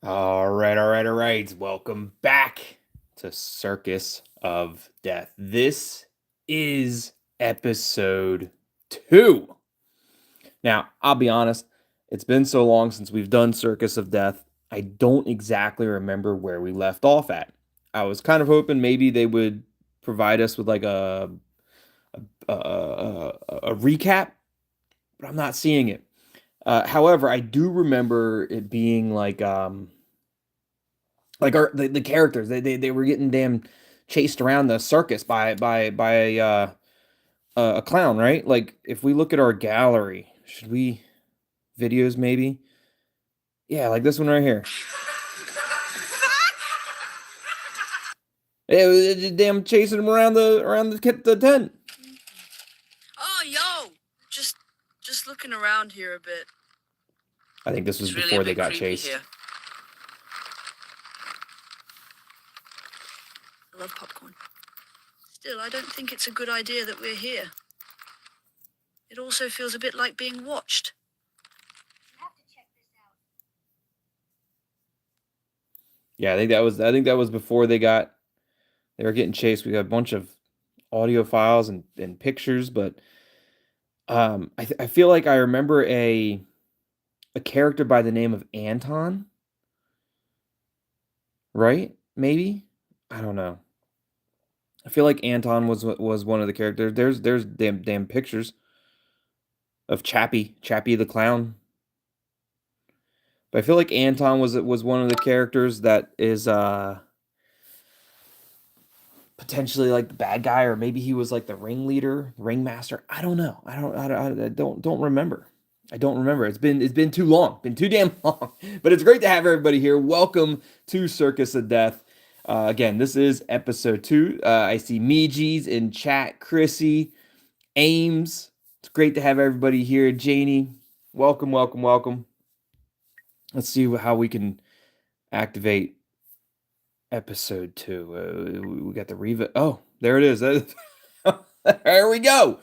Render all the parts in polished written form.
All right. Welcome back to Circus of Death. This is episode 2. Now, I'll be honest, it's been so long since we've done Circus of Death, I don't exactly remember where we left off at. I was kind of hoping maybe they would provide us with like a recap, but I'm not seeing it. However, I do remember it being like the characters they were getting damn chased around the circus by a clown, right? Like if we look at our gallery, should we videos maybe? Yeah, like this one right here. It was damn chasing him around the tent. Oh, yo, just looking around here a bit. I think this was It's really a before they bit got creepy chased. here. I love popcorn. Still, I don't think it's a good idea that we're here. It also feels a bit like being watched. Yeah, I think that was before they were getting chased. We got a bunch of audio files and pictures, but I feel like I remember a character by the name of Anton, right? Maybe? I don't know. I feel like Anton was one of the characters. There's damn pictures of Chappie the clown. But I feel like Anton was one of the characters that is potentially like the bad guy, or maybe he was like the ringleader, ringmaster. I don't know. I don't remember. I don't remember. It's been too long, been too damn long. But it's great to have everybody here. Welcome to Circus of Death. Again, this is episode 2. I see Meegees in chat, Chrissy, Ames. It's great to have everybody here. Janie, welcome. Let's see how we can activate episode 2. We got the Reva. Oh, there it is. There we go.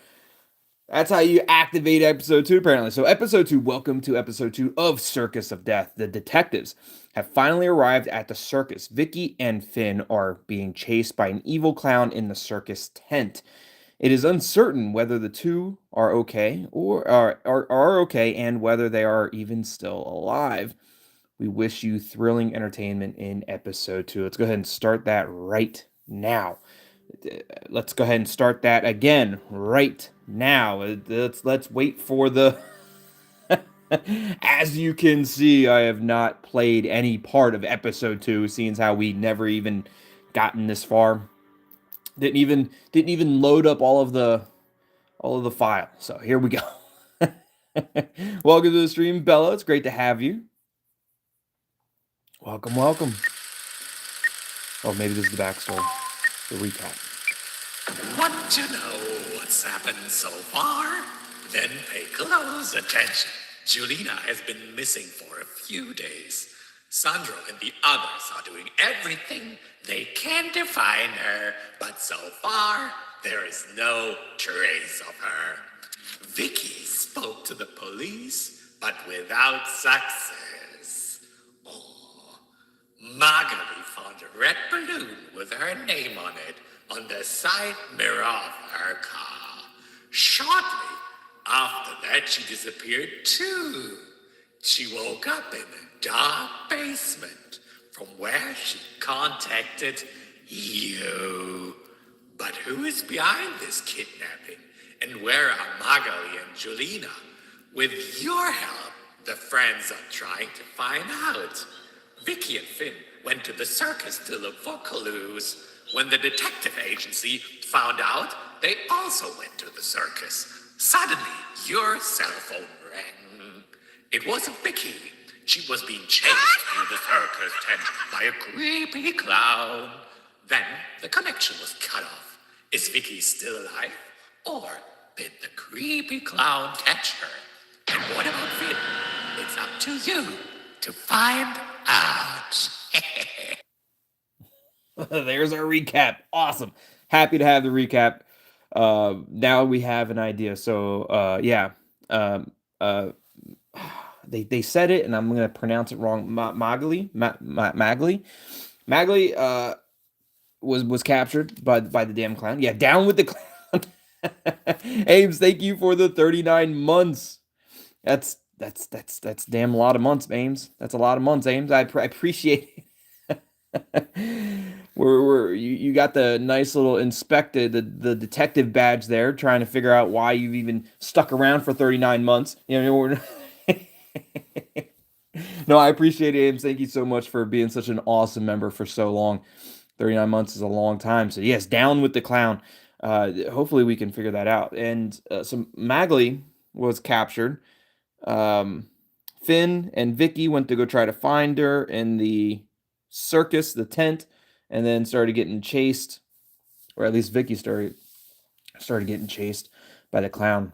That's how you activate episode 2, apparently. So, episode 2, welcome to episode 2 of Circus of Death. The detectives have finally arrived at the circus. Vicky and Finn are being chased by an evil clown in the circus tent. It is uncertain whether the two are okay or are okay and whether they are even still alive. We wish you thrilling entertainment in episode 2. Let's go ahead and start that right now. Let's go ahead and start that again right now. Let's wait for the. As you can see, I have not played any part of episode 2, seeing as how we never even gotten this far. Didn't even load up all of the file. So here we go. Welcome to the stream, Bella. It's great to have you. Welcome. Oh, maybe this is the backstory, the recap. Want to know what's happened so far? Then pay close attention. Julina has been missing for a few days. Sandro and the others are doing everything they can to find her, but so far, there is no trace of her. Vicky spoke to the police, but without success. Oh, Magali found a red balloon with her name on it on the side mirror of her car. Shortly after that, she disappeared too. She woke up in a dark basement from where she contacted you. But who is behind this kidnapping? And where are Magali and Julina? With your help, the friends are trying to find out. Vicky and Finn went to the circus to look for clues. When the detective agency found out, they also went to the circus. Suddenly, your cell phone rang. It wasn't Vicky. She was being chased through the circus tent by a creepy clown. Then the connection was cut off. Is Vicky still alive? Or did the creepy clown catch her? And what about Finn? It's up to you to find out. There's our recap. Awesome. Happy to have the recap. Now we have an idea. So yeah. Um, uh, they said it, and I'm gonna pronounce it wrong. Magli was captured by the damn clown. Yeah, down with the clown. Ames, thank you for the 39 months. That's damn a lot of months, Ames. That's a lot of months, Ames. I appreciate it. You got the nice little inspected the detective badge there, trying to figure out why you've even stuck around for 39 months. You know, no, I appreciate it, Ames. Thank you so much for being such an awesome member for so long. 39 months is a long time. So yes, down with the clown. Hopefully we can figure that out. And so Magley was captured. Finn and Vicky went to go try to find her in the circus, the tent, and then started getting chased, or at least Vicky started getting chased by the clown.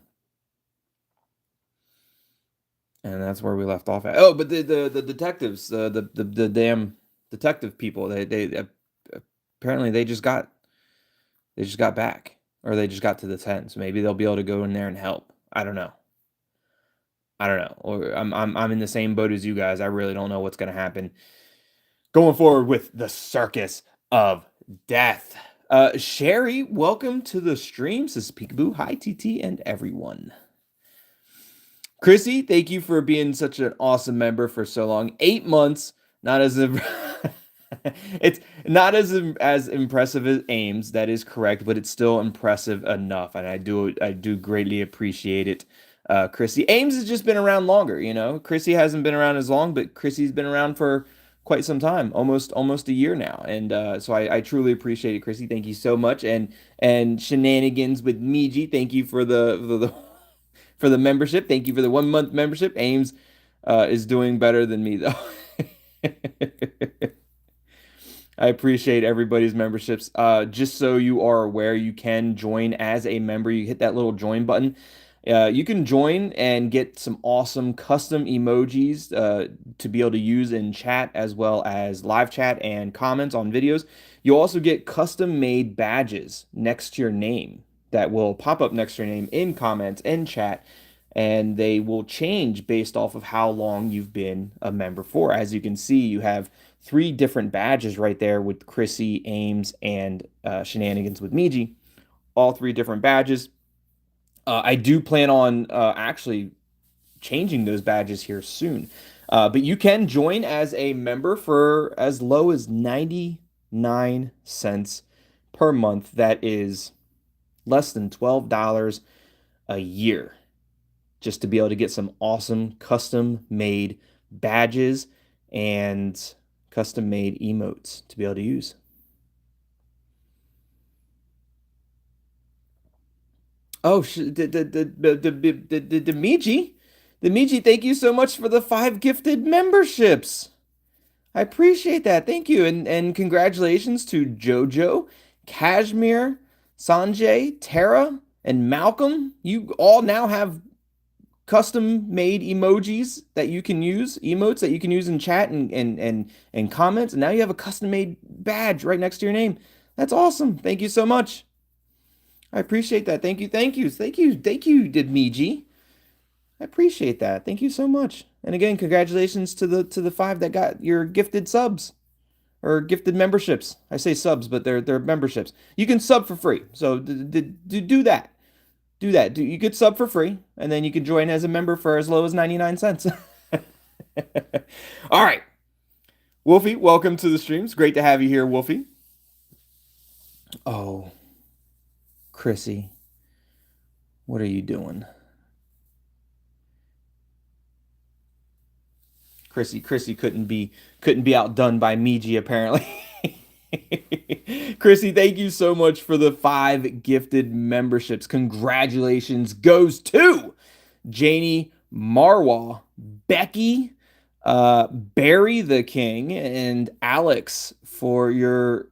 And that's where we left off at. Oh, but the detectives, the damn detective people, they apparently they just got back, or they just got to the tent. So maybe they'll be able to go in there and help. I don't know. Or I'm in the same boat as you guys. I really don't know what's gonna happen going forward with the Circus of Death. Sherry, welcome to the streams. This is Peekaboo. Hi, TT, and everyone. Chrissy, thank you for being such an awesome member for so long. 8 months, not as a it's not as impressive as Ames, that is correct, but it's still impressive enough, and I do greatly appreciate it. Chrissy, Ames has just been around longer, you know. Chrissy hasn't been around as long, but Chrissy's been around for quite some time, almost a year now, and so I truly appreciate it, Chrissy. Thank you so much, and Shenanigans with Miji, thank you for the for the membership. Thank you for the 1 month membership. Ames is doing better than me though. I appreciate everybody's memberships. Just so you are aware, you can join as a member. You hit that little join button. You can join and get some awesome custom emojis to be able to use in chat, as well as live chat and comments on videos. You'll also get custom made badges next to your name that will pop up next to your name in comments and chat, and they will change based off of how long you've been a member for. As you can see, you have 3 different badges right there with Chrissy, Ames, and Shenanigans with Miji. All 3 different badges. I do plan on actually changing those badges here soon. But you can join as a member for as low as 99 cents per month. That is less than $12 a year, just to be able to get some awesome custom made badges and custom made emotes to be able to use. Oh, the Miji, thank you so much for the 5 gifted memberships. I appreciate that. Thank you. And congratulations to Jojo, Kashmir, Sanjay, Tara, and Malcolm. You all now have custom made emojis that you can use, emotes that you can use in chat and comments. And now you have a custom made badge right next to your name. That's awesome. Thank you so much. I appreciate that. Thank you, Didmiji. I appreciate that. Thank you so much. And again, congratulations to the 5 that got your gifted subs or gifted memberships. I say subs, but they're memberships. You can sub for free. So do that. Do that. You could sub for free, and then you can join as a member for as low as 99 cents. All right. Wolfie, welcome to the streams. Great to have you here, Wolfie. Oh, Chrissy, what are you doing? Chrissy couldn't be outdone by Miji, apparently. Chrissy, thank you so much for the 5 gifted memberships. Congratulations goes to Janie, Marwa, Becky, Barry the King, and Alex for your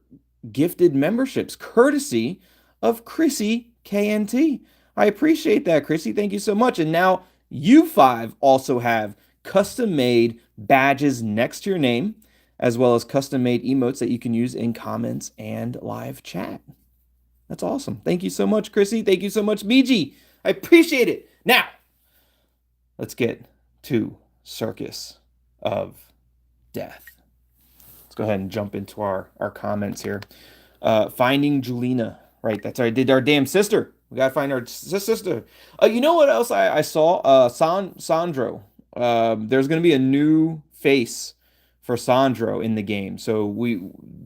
gifted memberships, courtesy of Chrissy KNT. I appreciate that, Chrissy. Thank you so much. And now you 5 also have custom-made badges next to your name, as well as custom-made emotes that you can use in comments and live chat. That's awesome. Thank you so much, Chrissy. Thank you so much, Miji. I appreciate it. Now, let's get to Circus of Death. Let's go ahead and jump into our comments here. Finding Julina. Right, that's our did our damn sister. We gotta find our sister. You know what else I saw? Sandro. There's gonna be a new face for Sandro in the game. So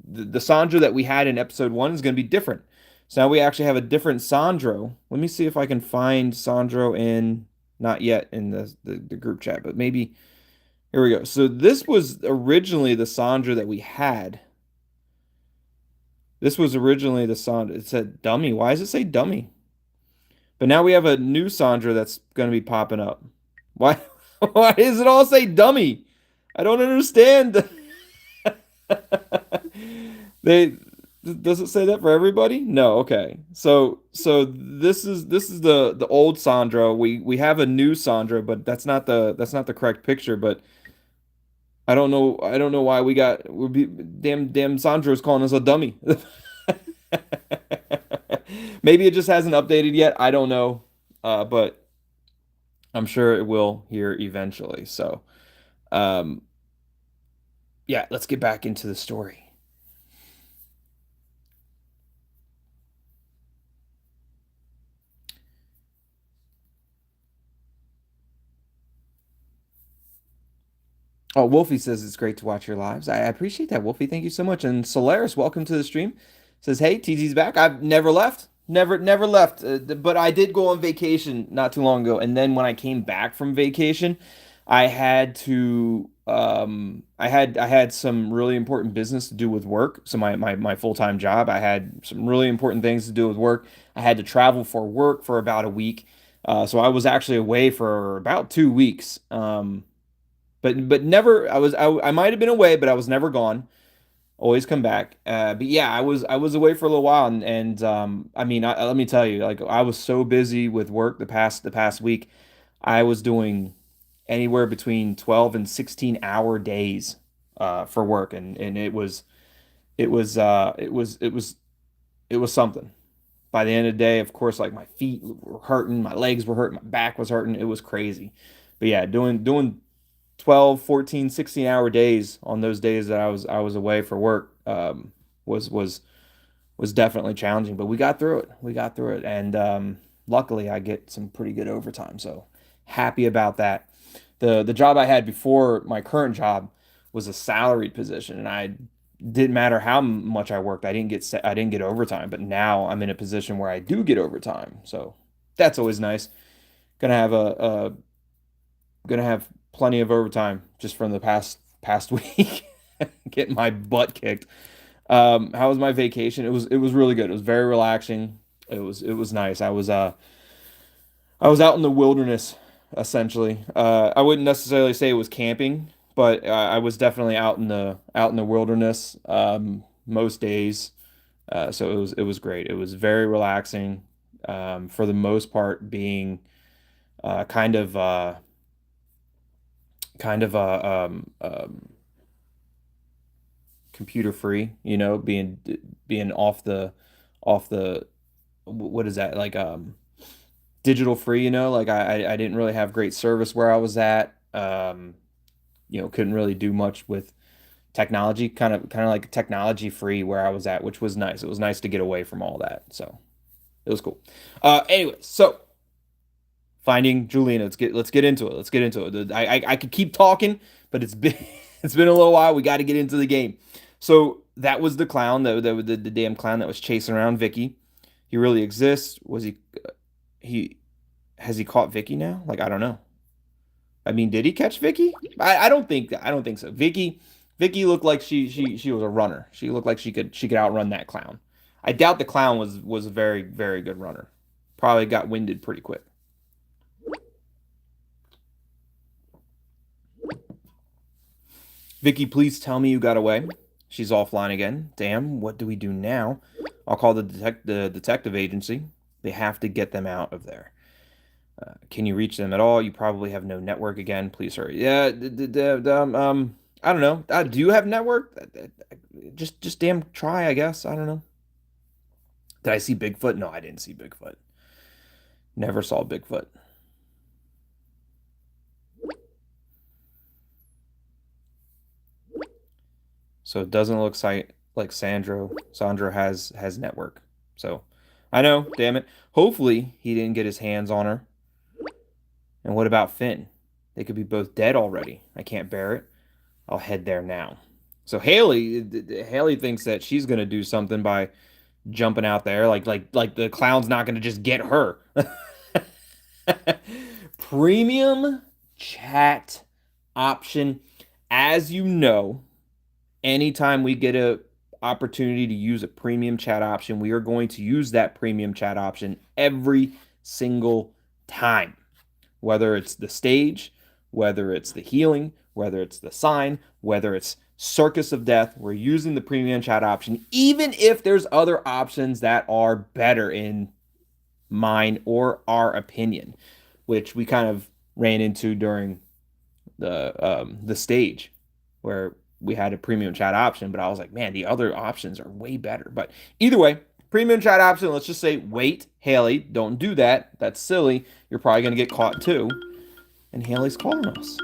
the Sandro that we had in episode 1 is gonna be different. So now we actually have a different Sandro. Let me see if I can find Sandro in not yet in the group chat, but maybe here we go. So this was originally the Sandro that we had. This was originally the Sandra. It said dummy. Why does it say dummy? But now we have a new Sandra that's going to be popping up. Why? Why does it all say dummy? I don't understand. They does it say that for everybody? No. Okay. So this is the old Sandra. We have a new Sandra, but that's not the correct picture. But I don't know why damn Sandra's calling us a dummy. Maybe it just hasn't updated yet. I don't know. But I'm sure it will here eventually. So, um, yeah, let's get back into the story. Oh, Wolfie says it's great to watch your lives. I appreciate that, Wolfie. Thank you so much. And Solaris, welcome to the stream. Says, hey, TZ's back. I've never left. Never left. But I did go on vacation not too long ago. And then when I came back from vacation, I had to I had some really important business to do with work. So my full-time job, I had some really important things to do with work. I had to travel for work for about a week. So I was actually away for about 2 weeks. But never I might have been away, but I was never gone. Always come back. But yeah, I was away for a little while, and I mean, let me tell you, like I was so busy with work the past week. I was doing anywhere between 12 and 16-hour days for work, and it was something. By the end of the day, of course, like my feet were hurting, my legs were hurting, my back was hurting. It was crazy. But yeah, doing 12, 14, 16-hour days on those days that I was away for work was definitely challenging, but we got through it. We got through it, and luckily I get some pretty good overtime, so happy about that. The job I had before my current job was a salaried position, and I didn't matter how much I worked, I didn't get overtime, but now I'm in a position where I do get overtime, so that's always nice. Gonna have gonna have plenty of overtime just from the past week, getting my butt kicked. How was my vacation? It was really good. It was very relaxing. It was nice. I was out in the wilderness essentially. I wouldn't necessarily say it was camping, but I was definitely out in the wilderness most days. So it was great. It was very relaxing. For the most part, being uh, kind of uh, computer free, being off the what is that like digital free, like I didn't really have great service where I was at. Couldn't really do much with technology, kind of like technology free where I was at, which was nice. It was nice to get away from all that. So it was cool. Anyway, so finding Juliana. Let's get into it. Let's get into it. I could keep talking, but it's been it's been a little while. We got to get into the game. So that was the clown, the damn clown that was chasing around Vicky. He really exists. Was he has he caught Vicky now? Like I don't know. I mean, did he catch Vicky? I don't think so. Vicky looked like she was a runner. She looked like she could outrun that clown. I doubt the clown was a very very good runner. Probably got winded pretty quick. Vicky, please tell me you got away. She's offline again. Damn, what do we do now? I'll call the detective agency. They have to get them out of there. Can you reach them at all? You probably have no network again. Please hurry. Yeah, I don't know. Do you have network? Just damn try, I guess. I don't know. Did I see Bigfoot? No, I didn't see Bigfoot. Never saw Bigfoot. So it doesn't look like Sandro has network. So I know, damn it. Hopefully he didn't get his hands on her. And what about Finn? They could be both dead already. I can't bear it. I'll head there now. So Haley thinks that she's gonna do something by jumping out there, like the clown's not gonna just get her. Premium chat option. As you know, anytime we get a opportunity to use a premium chat option, we are going to use that premium chat option every single time. Whether it's the stage, whether it's the healing, whether it's the sign, whether it's Circus of Death, we're using the premium chat option, even if there's other options that are better in mine or our opinion, which we kind of ran into during the stage where we had a premium chat option, but I was like, man, the other options are way better. But either way, premium chat option, let's just say, wait, Haley, don't do that. That's silly. You're probably going to get caught too. And Haley's calling us.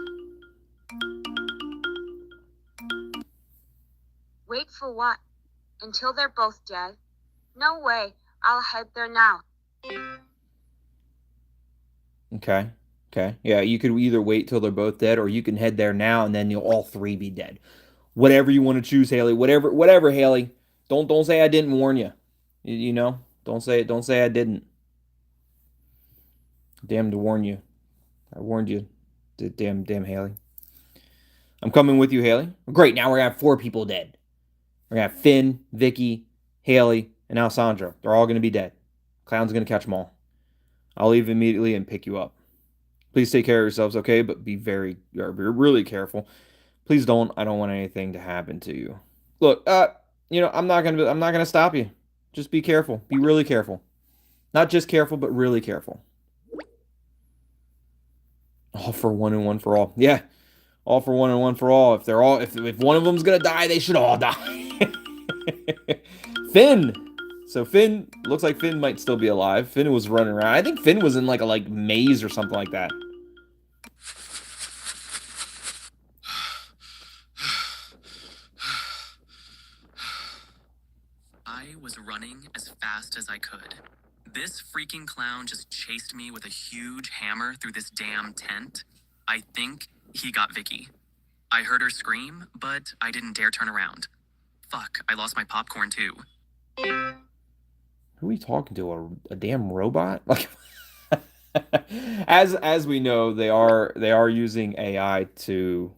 Wait for what? Until they're both dead? No way. I'll head there now. Okay. Okay. Yeah, you could either wait till they're both dead or you can head there now and then you'll all three be dead. Whatever you want to choose, Haley. Whatever, Haley. Don't say I didn't warn you. You know? Don't say I didn't. Damn to warn you. I warned you. Damn Haley. I'm coming with you, Haley. Great, now we're gonna have 4 people dead. We're gonna have Finn, Vicky, Haley, and Alessandro. They're all gonna be dead. Clown's gonna catch them all. I'll leave immediately and pick you up. Please take care of yourselves, okay? But be really careful. Please don't. I don't want anything to happen to you. Look, I'm not gonna stop you. Just be careful. Be really careful. Not just careful, but really careful. All for one and one for all. Yeah, all for one and one for all. If one of them's gonna die, they should all die. Finn. So Finn looks like Finn might still be alive. Finn was running around. I think Finn was in like a maze or something like that. I was running as fast as I could. This freaking clown just chased me with a huge hammer through this damn tent. I think he got Vicky. I heard her scream, but I didn't dare turn around. Fuck, I lost my popcorn too. Who are we talking to? A damn robot? Like, as we know, they are using AI to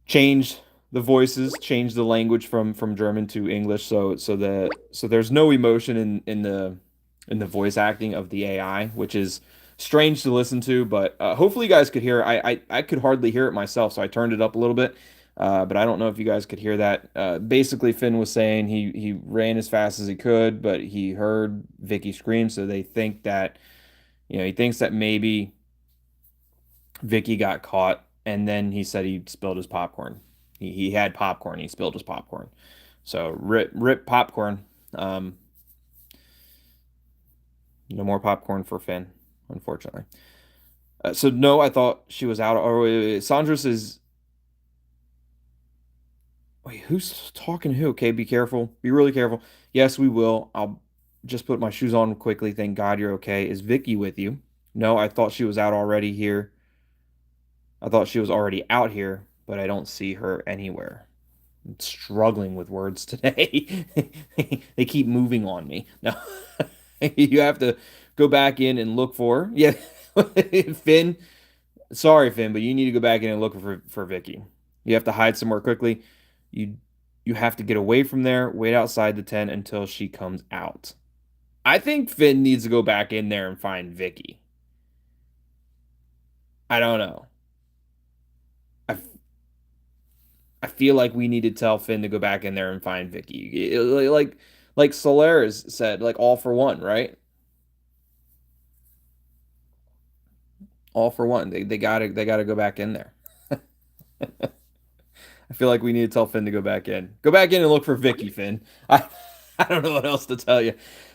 change the voices, change the language from German to English. So there's no emotion in the voice acting of the AI, which is strange to listen to. But hopefully you guys could hear. I could hardly hear it myself, so I turned it up a little bit. But I don't know if you guys could hear that. Basically, Finn was saying he ran as fast as he could, but he heard Vicky scream, so they think that, he thinks that maybe Vicky got caught, and then he said he spilled his popcorn. He had popcorn, he spilled his popcorn. So rip popcorn. No more popcorn for Finn, unfortunately. So no, I thought she was out. Or Sandra says, wait, who's talking to who? Okay, be careful. Be really careful. Yes, we will. I'll just put my shoes on quickly. Thank God you're okay. Is Vicky with you? No, I thought she was out already here. I thought she was already out here, but I don't see her anywhere. I'm struggling with words today. They keep moving on me. No, you have to go back in and look for her. Yeah, Finn. Sorry, Finn, but you need to go back in and look for Vicky. You have to hide somewhere quickly. You have to get away from there, wait outside the tent until she comes out. I think Finn needs to go back in there and find Vicky. I don't know. I feel like we need to tell Finn to go back in there and find Vicky. Like Solaris said, like all for one, right? All for one. They gotta go back in there. I feel like we need to tell Finn to go back in. Go back in and look for Vicky, Finn. I don't know what else to tell you.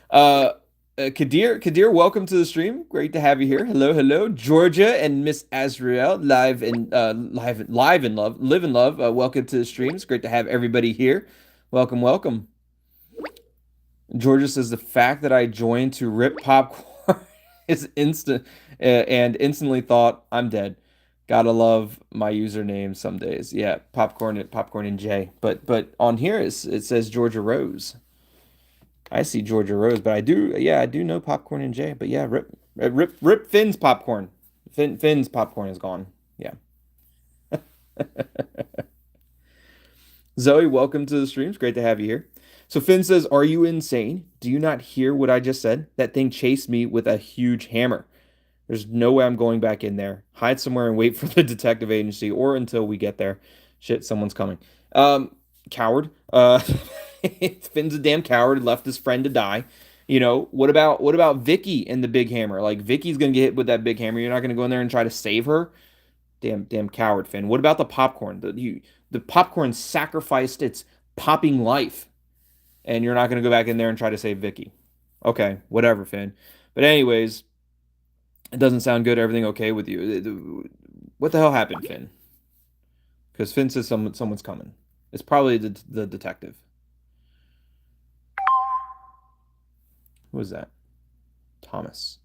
Uh, Kadir, welcome to the stream. Great to have you here. Hello, hello, Georgia and Miss Azrael, live in love, live in love. Welcome to the stream. It's great to have everybody here. Welcome, welcome. Georgia says the fact that I joined to rip popcorn is instant, and instantly thought I'm dead. Gotta love my username some days. Yeah, popcorn and J. But on here it says Georgia Rose. I see Georgia Rose, but I do know Popcorn and Jay. But yeah, rip Finn's popcorn. Finn's popcorn is gone. Yeah. Zoe, welcome to the stream. It's great to have you here. So Finn says, "Are you insane? Do you not hear what I just said? That thing chased me with a huge hammer. There's no way I'm going back in there. Hide somewhere and wait for the detective agency or until we get there. Shit, someone's coming. Coward. Finn's a damn coward. Left his friend to die. What about Vicky and the big hammer? Like Vicky's gonna get hit with that big hammer. You're not gonna go in there and try to save her. Damn coward, Finn. What about the popcorn? The popcorn sacrificed its popping life, and you're not gonna go back in there and try to save Vicky. Okay, whatever, Finn. But anyways, it doesn't sound good. Everything okay with you? What the hell happened, Finn? Because Finn says someone's coming. It's probably the detective. Who was that? Thomas.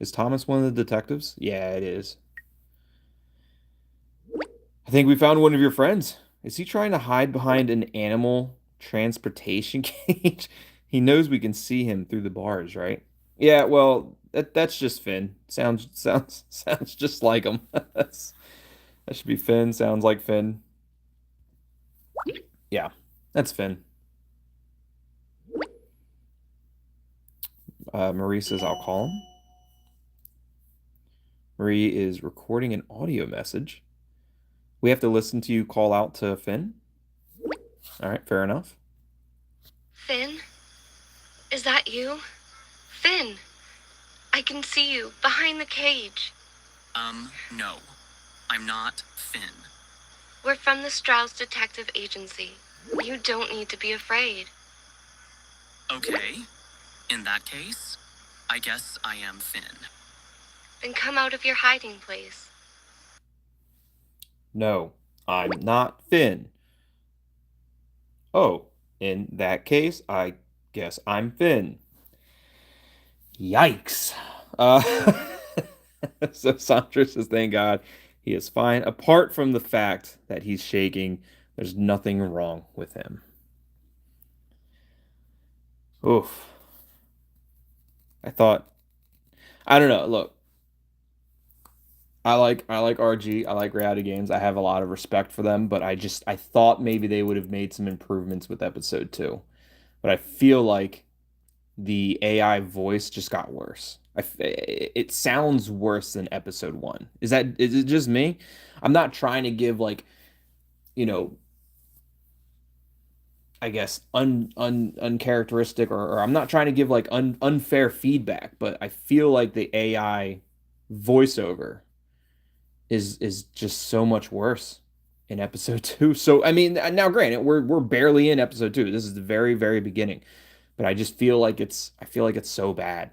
Is Thomas one of the detectives? Yeah, it is. I think we found one of your friends. Is he trying to hide behind an animal transportation cage? He knows we can see him through the bars, right? Yeah, well, that's just Finn. Sounds just like him. That should be Finn. Sounds like Finn. Yeah, that's Finn. Marie says I'll call him. Marie is recording an audio message. We have to listen to you call out to Finn. All right, fair enough. Finn? Is that you? Finn! I can see you behind the cage. No. I'm not Finn. We're from the Strauss Detective Agency. You don't need to be afraid. Okay. In that case, I guess I am Finn. Then come out of your hiding place. No, I'm not Finn. Oh, in that case, I guess I'm Finn. Yikes. Uh, so Sandra says, thank God he is fine. Apart from the fact that he's shaking, there's nothing wrong with him. Oof. I don't know. Look, I like RG. I like reality games. I have a lot of respect for them, but I thought maybe they would have made some improvements with episode 2. But I feel like the AI voice just got worse. It sounds worse than episode 1. Is it just me? I'm not trying to give like, you know, I guess uncharacteristic, or I'm not trying to give like unfair feedback, but I feel like the AI voiceover is just so much worse in episode 2. So I mean, now granted, we're barely in episode 2. This is the very, very beginning. But I feel like it's so bad.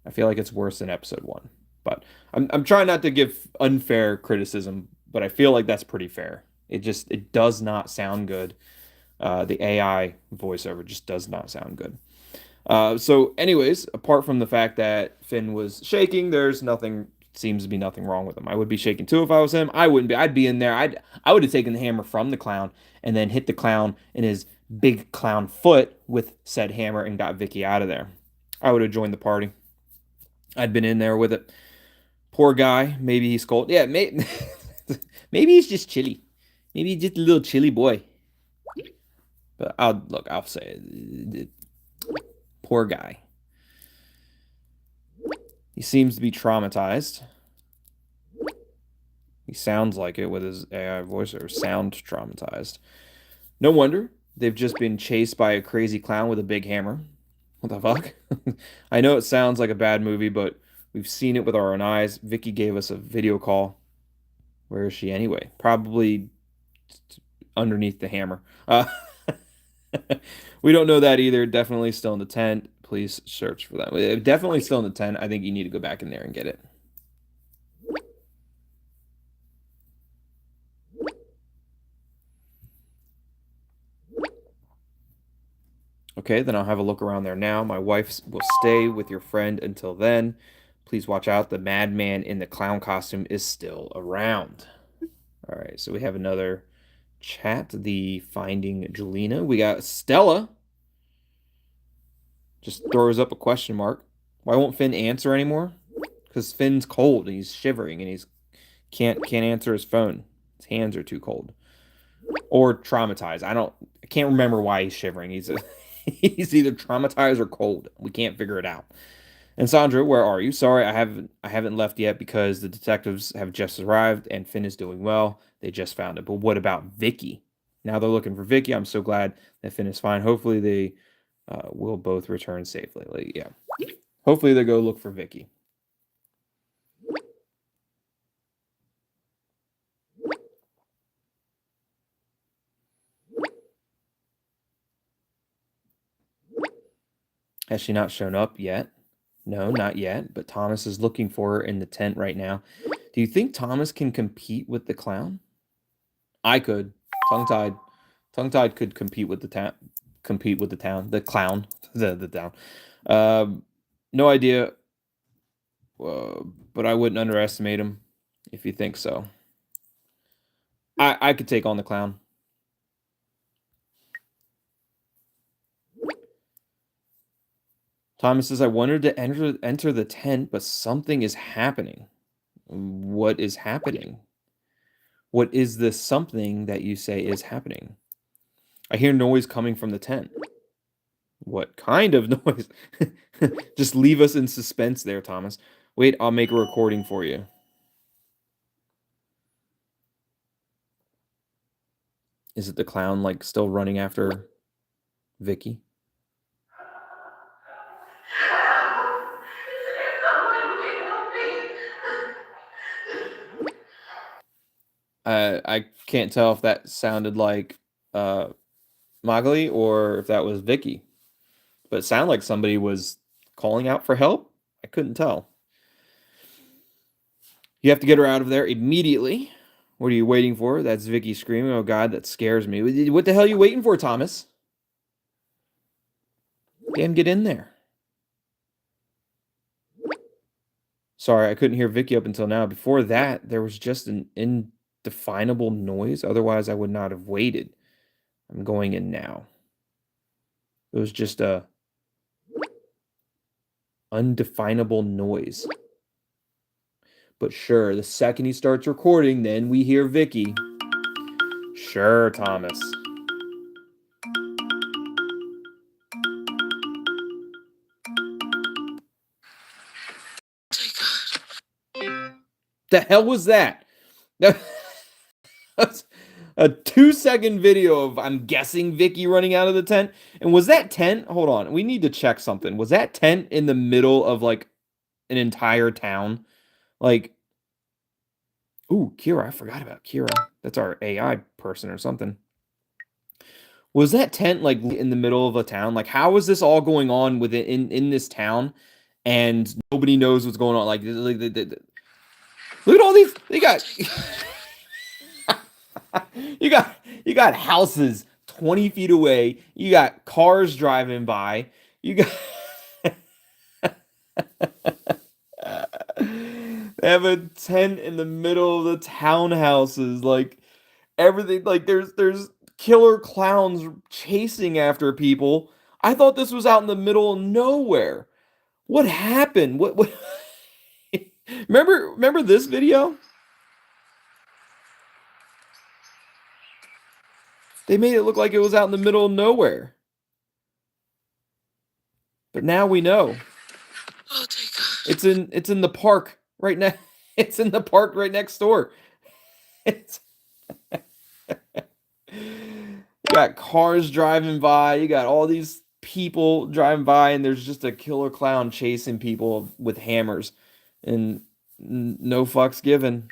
I feel like it's worse than episode 1. But I'm trying not to give unfair criticism, but I feel like that's pretty fair. It does not sound good. The AI voiceover just does not sound good. So anyways, apart from the fact that Finn was shaking, seems to be nothing wrong with him. I would be shaking too if I was him. I wouldn't be. I'd be in there. I would have taken the hammer from the clown and then hit the clown in his big clown foot with said hammer and got Vicky out of there. I would have joined the party. I'd been in there with it. Poor guy. Maybe he's cold. Yeah, maybe he's just chilly. Maybe he's just a little chilly boy. But I'll say it. Poor guy. He seems to be traumatized. He sounds like it with his AI voice, or sound traumatized. No wonder they've just been chased by a crazy clown with a big hammer. What the fuck? I know it sounds like a bad movie, but we've seen it with our own eyes. Vicky gave us a video call. Where is she anyway? Probably underneath the hammer. We don't know that either. Definitely still in the tent. Please search for that. Definitely still in the tent. I think you need to go back in there and get it. Okay, then I'll have a look around there now. My wife will stay with your friend until then. Please watch out. The madman in the clown costume is still around. All right, so we have another chat. The Finding Julina. We got Stella. Just throws up a question mark. Why won't Finn answer anymore? Because Finn's cold and he's shivering and he's can't answer his phone. His hands are too cold. Or traumatized. I can't remember why he's shivering. He's either traumatized or cold. We can't figure it out. And Sandra, where are you? Sorry, I haven't left yet because the detectives have just arrived and Finn is doing well. They just found it. But what about Vicky? Now they're looking for Vicky. I'm so glad that Finn is fine. Hopefully they will both return safely. Like, yeah. Hopefully they go look for Vicky. Has she not shown up yet? No, not yet, but Thomas is looking for her in the tent right now. Do you think Thomas can compete with the clown? I could. Tongue-tied. Tongue-tied could compete with the town. Compete with the town. The clown. The town. No idea. But I wouldn't underestimate him if you think so. I could take on the clown. Thomas says, I wanted to enter the tent, but something is happening. What is happening? What is this something that you say is happening? I hear noise coming from the tent. What kind of noise? Just leave us in suspense there, Thomas. Wait, I'll make a recording for you. Is it the clown, like, still running after Vicky? I can't tell if that sounded like Magali or if that was Vicky. But it sounded like somebody was calling out for help. I couldn't tell. You have to get her out of there immediately. What are you waiting for? That's Vicky screaming. Oh, God, that scares me. What the hell are you waiting for, Thomas? Damn, get in there. Sorry, I couldn't hear Vicky up until now. Before that, there was just an indefinable noise. Otherwise, I would not have waited. I'm going in now. It was just a undefinable noise. But sure, the second he starts recording, then we hear Vicky. Sure, Thomas. The hell was that? That's a 2-second video of, I'm guessing, Vicky running out of the tent. And was that tent? Hold on. We need to check something. Was that tent in the middle of, like, an entire town? Like, ooh, Kira. I forgot about Kira. That's our AI person or something. Was that tent, like, in the middle of a town? Like, how is this all going on in this town? And nobody knows what's going on. Like look at all these. They got... you got houses 20 feet away. You got cars driving by. You got they have a tent in the middle of the townhouses. Like, everything, like, there's killer clowns chasing after people. I thought this was out in the middle of nowhere. What happened? What remember this video? They made it look like it was out in the middle of nowhere. But now we know. Oh, dear God. It's in the park right now. It's in the park right next door. It's you got cars driving by, you got all these people driving by, and there's just a killer clown chasing people with hammers. And no fucks given.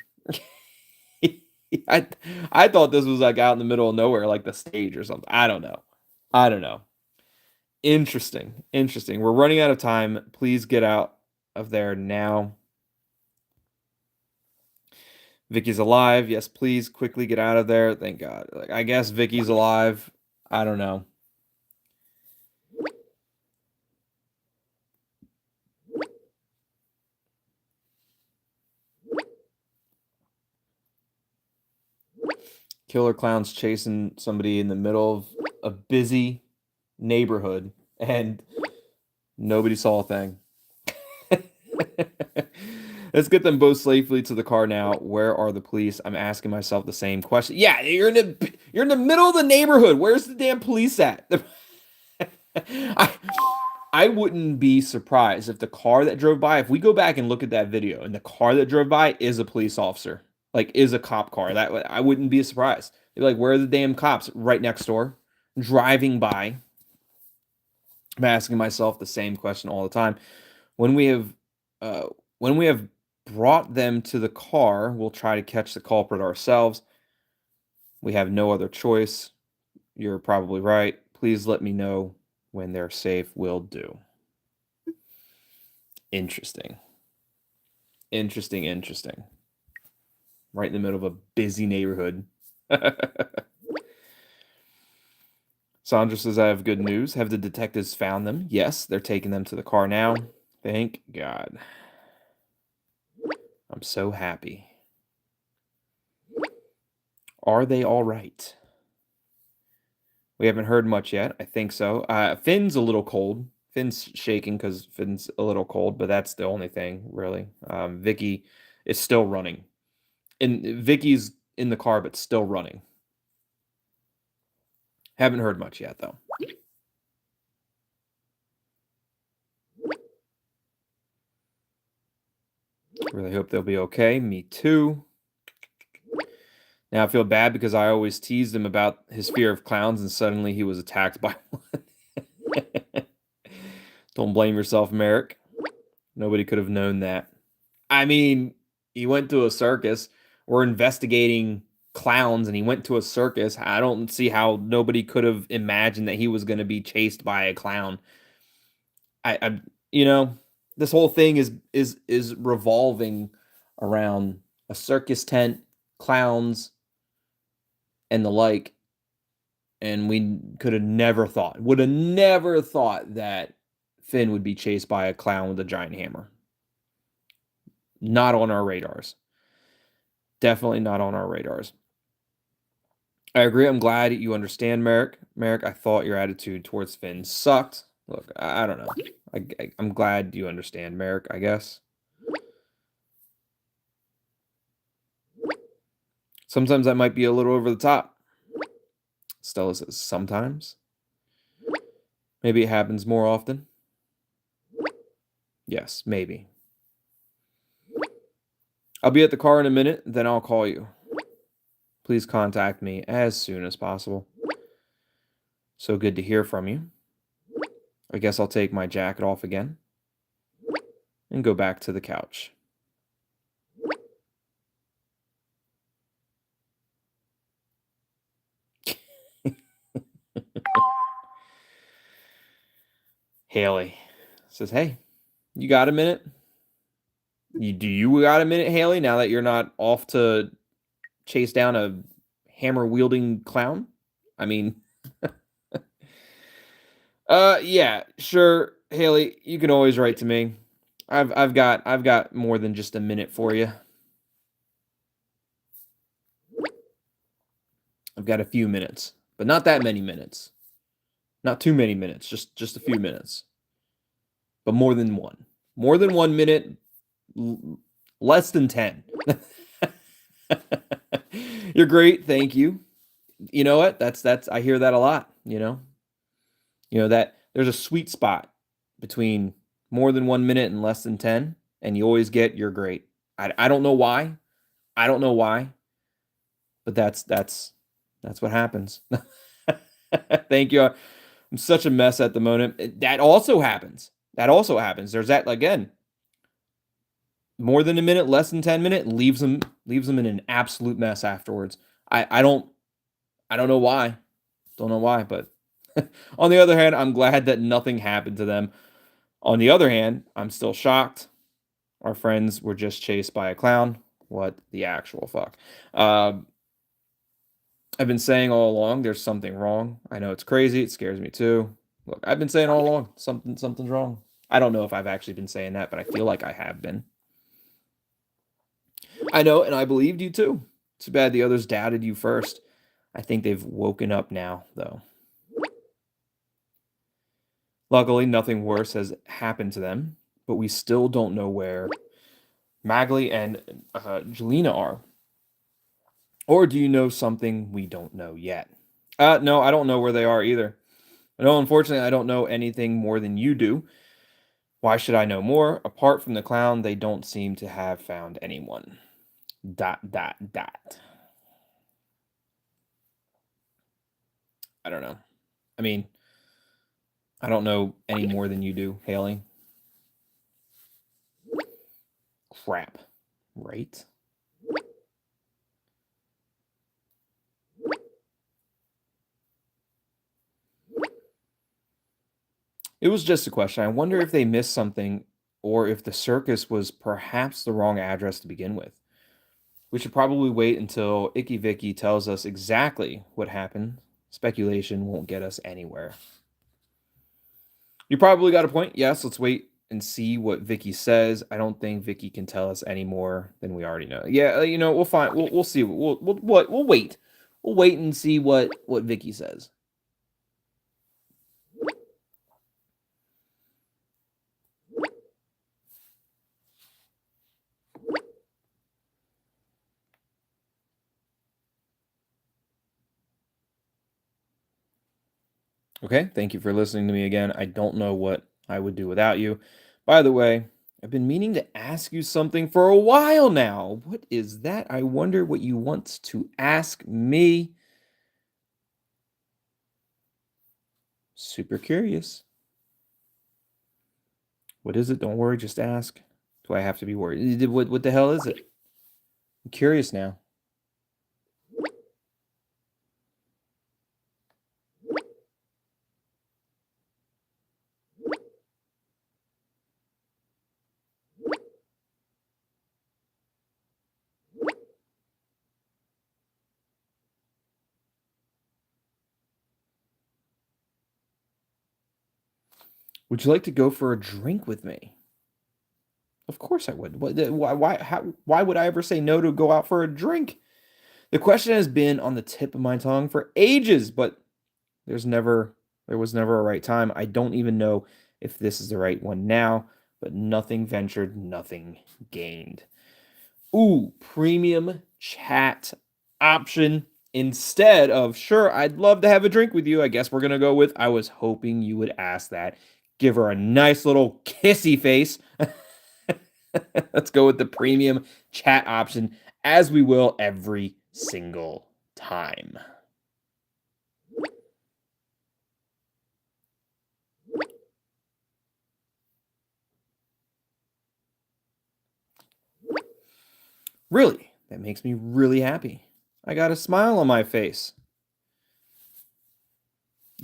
I thought this was like out in the middle of nowhere, like the stage or something. I don't know. I don't know. Interesting. Interesting. We're running out of time. Please get out of there now. Vicky's alive. Yes, please quickly get out of there. Thank God. Like, I guess Vicky's alive. I don't know. Killer clown's chasing somebody in the middle of a busy neighborhood, and nobody saw a thing. Let's get them both safely to the car now. Where are the police? I'm asking myself the same question. Yeah, you're in the middle of the neighborhood. Where's the damn police at? I I wouldn't be surprised if the car that drove by, if we go back and look at that video, and the car that drove by is a police officer, like is a cop car. That I wouldn't be surprised. They'd be like, "Where are the damn cops?" Right next door, driving by. I'm asking myself the same question all the time. When we have, when we have brought them to the car, we'll try to catch the culprit ourselves. We have no other choice. You're probably right. Please let me know when they're safe. Will do. Interesting. Interesting. Right in the middle of a busy neighborhood. Sandra says, I have good news. Have the detectives found them? Yes, they're taking them to the car now. Thank God. I'm so happy. Are they all right? We haven't heard much yet. I think so. Finn's a little cold. Finn's shaking because Finn's a little cold, but that's the only thing, really. Vicky is still running. And Vicky's in the car, but still running. Haven't heard much yet, though. Really hope they'll be okay. Me too. Now I feel bad because I always teased him about his fear of clowns, and suddenly he was attacked by one. Don't blame yourself, Merrick. Nobody could have known that. I mean, he went to a circus. We're investigating clowns, and he went to a circus. I don't see how nobody could have imagined that he was going to be chased by a clown. I you know, this whole thing is revolving around a circus tent, clowns, and the like. And we could have never thought, would have never thought that Finn would be chased by a clown with a giant hammer. Not on our radars. Definitely not on our radars. I agree. I'm glad you understand, Merrick. Merrick, I thought your attitude towards Finn sucked. Look, I don't know. I'm glad you understand, Merrick, I guess. Sometimes I might be a little over the top. Stella says, sometimes. Maybe it happens more often. Yes, maybe. I'll be at the car in a minute, then I'll call you. Please contact me as soon as possible. So good to hear from you. I guess I'll take my jacket off again and go back to the couch. Haley says, hey, you got a minute? Do you got a minute, Haley, now that you're not off to chase down a hammer-wielding clown? I mean, yeah, sure, Haley, you can always write to me. I've got more than just a minute for you. I've got a few minutes, but not that many minutes. Not too many minutes, just a few minutes. But more than one. More than 1 minute, less than 10. You're great, thank you. You know what? That's I hear that a lot, you know. You know that there's a sweet spot between more than 1 minute and less than 10, and you always get you're great. I don't know why. I don't know why. But that's what happens. Thank you. I'm such a mess at the moment. That also happens. There's that again. More than a minute, less than 10 minutes, leaves them in an absolute mess afterwards. I don't know why. Don't know why, but On the other hand, I'm glad that nothing happened to them. On the other hand, I'm still shocked. Our friends were just chased by a clown. What the actual fuck? Um, I've been saying all along there's something wrong. I know it's crazy. It scares me too. Look, I've been saying all along something's wrong. I don't know if I've actually been saying that, but I feel like I have been. I know, and I believed you too. Too bad the others doubted you first. I think they've woken up now, though. Luckily, nothing worse has happened to them, but we still don't know where Magley and Jelena are. Or do you know something we don't know yet? No, I don't know where they are either. No, unfortunately, I don't know anything more than you do. Why should I know more? Apart from the clown, they don't seem to have found anyone. ... I don't know. I mean, I don't know any more than you do, Haley. Crap. Right? It was just a question. I wonder if they missed something or if the circus was perhaps the wrong address to begin with. We should probably wait until Icky Vicky tells us exactly what happened. Speculation won't get us anywhere. You probably got a point. Yes, let's wait and see what Vicky says. I don't think Vicky can tell us any more than we already know. Yeah, we'll find. We'll see. We'll wait. We'll wait and see what Vicky says. Okay, thank you for listening to me again. I don't know what I would do without you. By the way, I've been meaning to ask you something for a while now. What is that? I wonder what you want to ask me. Super curious. What is it? Don't worry, just ask. Do I have to be worried? What the hell is it? I'm curious now. Would you like to go for a drink with me? Of course I would. Why would I ever say no to go out for a drink? The question has been on the tip of my tongue for ages, but there was never a right time. I don't even know if this is the right one now, but nothing ventured, nothing gained. Ooh, premium chat option instead of sure, I'd love to have a drink with you. I guess we're going to go with I was hoping you would ask that. Give her a nice little kissy face. Let's go with the premium chat option as we will every single time. Really, that makes me really happy. I got a smile on my face.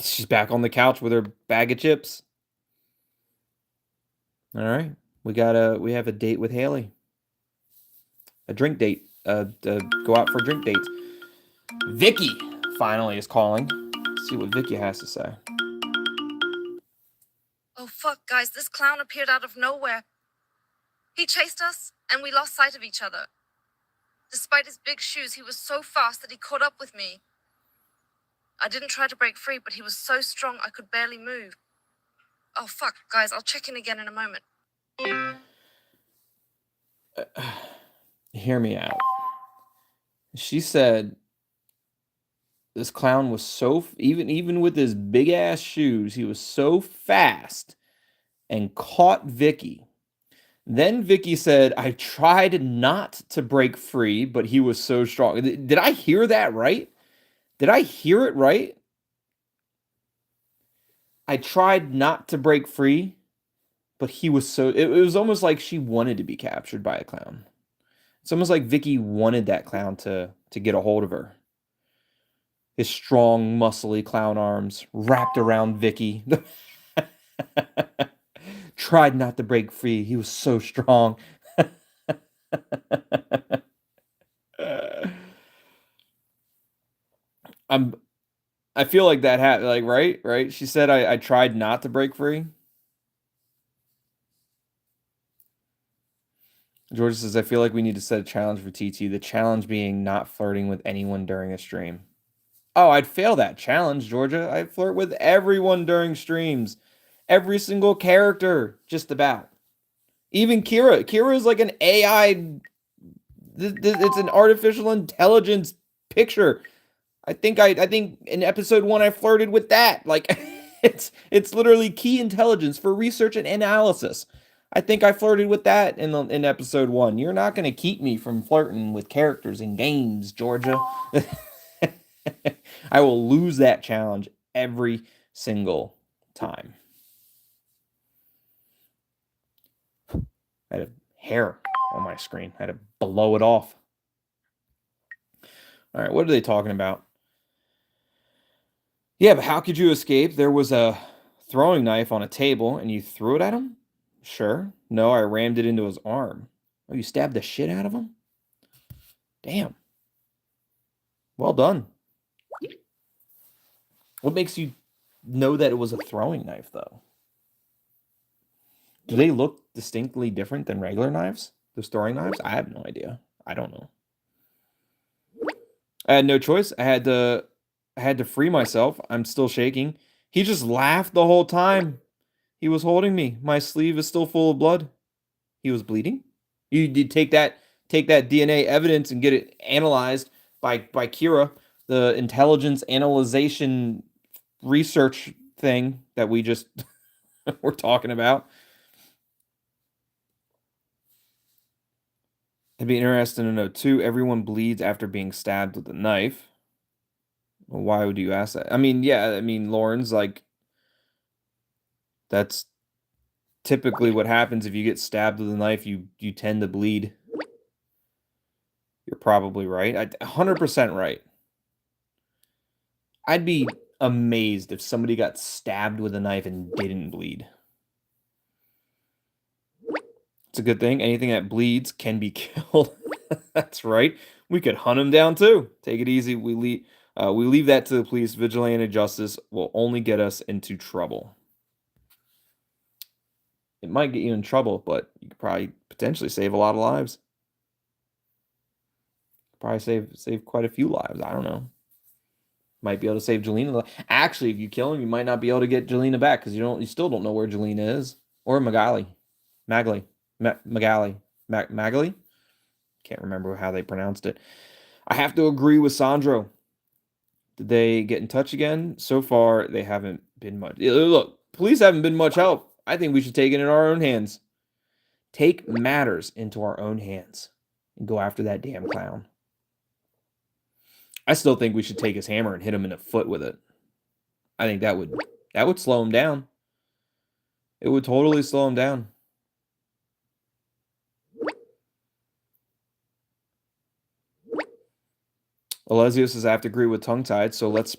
She's back on the couch with her bag of chips. All right. We have a date with Haley. A drink date. Go out for a drink date. Vicky finally is calling. Let's see what Vicky has to say. Oh, fuck, guys, this clown appeared out of nowhere. He chased us, and we lost sight of each other. Despite his big shoes, he was so fast that he caught up with me. I didn't try to break free, but he was so strong I could barely move. Oh, fuck, guys, I'll check in again in a moment. Hear me out. She said this clown was so even with his big ass shoes, he was so fast and caught Vicky. Then Vicky said, I tried not to break free, but he was so strong. Did I hear that right? Did I hear it right? I tried not to break free, but he was so... It was almost like she wanted to be captured by a clown. It's almost like Vicky wanted that clown to get a hold of her. His strong, muscly clown arms wrapped around Vicky. Tried not to break free. He was so strong. I'm I feel like that happened, like, right? She said, I tried not to break free. Georgia says, I feel like we need to set a challenge for TT. The challenge being not flirting with anyone during a stream. Oh, I'd fail that challenge, Georgia. I flirt with everyone during streams. Every single character, just about. Even Kira. Kira is like an AI. It's an artificial intelligence picture. I think in episode 1 I flirted with that. Like it's literally key intelligence for research and analysis. I think I flirted with that in episode 1. You're not going to keep me from flirting with characters in games, Georgia. I will lose that challenge every single time. I had a hair on my screen. I had to blow it off. All right, what are they talking about? Yeah, but how could you escape? There was a throwing knife on a table and you threw it at him? Sure. No, I rammed it into his arm. Oh, you stabbed the shit out of him? Damn. Well done. What makes you know that it was a throwing knife, though? Do they look distinctly different than regular knives? Those throwing knives? I have no idea. I don't know. I had no choice. I had to free myself. I'm still shaking. He just laughed the whole time. He was holding me. My sleeve is still full of blood. He was bleeding. You did take that DNA evidence and get it analyzed by Kira, the intelligence analyzation research thing that we just were talking about. It'd be interesting to know too. Everyone bleeds after being stabbed with a knife. Well, why would you ask that? I mean, yeah, I mean, Lauren's like, that's typically what happens if you get stabbed with a knife. You tend to bleed. You're probably right. 100% right. I'd be amazed if somebody got stabbed with a knife and didn't bleed. It's a good thing. Anything that bleeds can be killed. That's right. We could hunt him down too. Take it easy. We leave that to the police. Vigilante justice will only get us into trouble. It might get you in trouble, but you could probably potentially save a lot of lives. Probably save quite a few lives. I don't know. Might be able to save Jelena. Actually, if you kill him, you might not be able to get Jelena back because you still don't know where Jelena is or Magali. Can't remember how they pronounced it. I have to agree with Sandro. Did they get in touch again? So far, they haven't been much. Look, police haven't been much help. I think we should take it in our own hands. Take matters into our own hands and go after that damn clown. I still think we should take his hammer and hit him in the foot with it. I think that would slow him down. It would totally slow him down. Alesio says I have to agree with tongue tied, so let's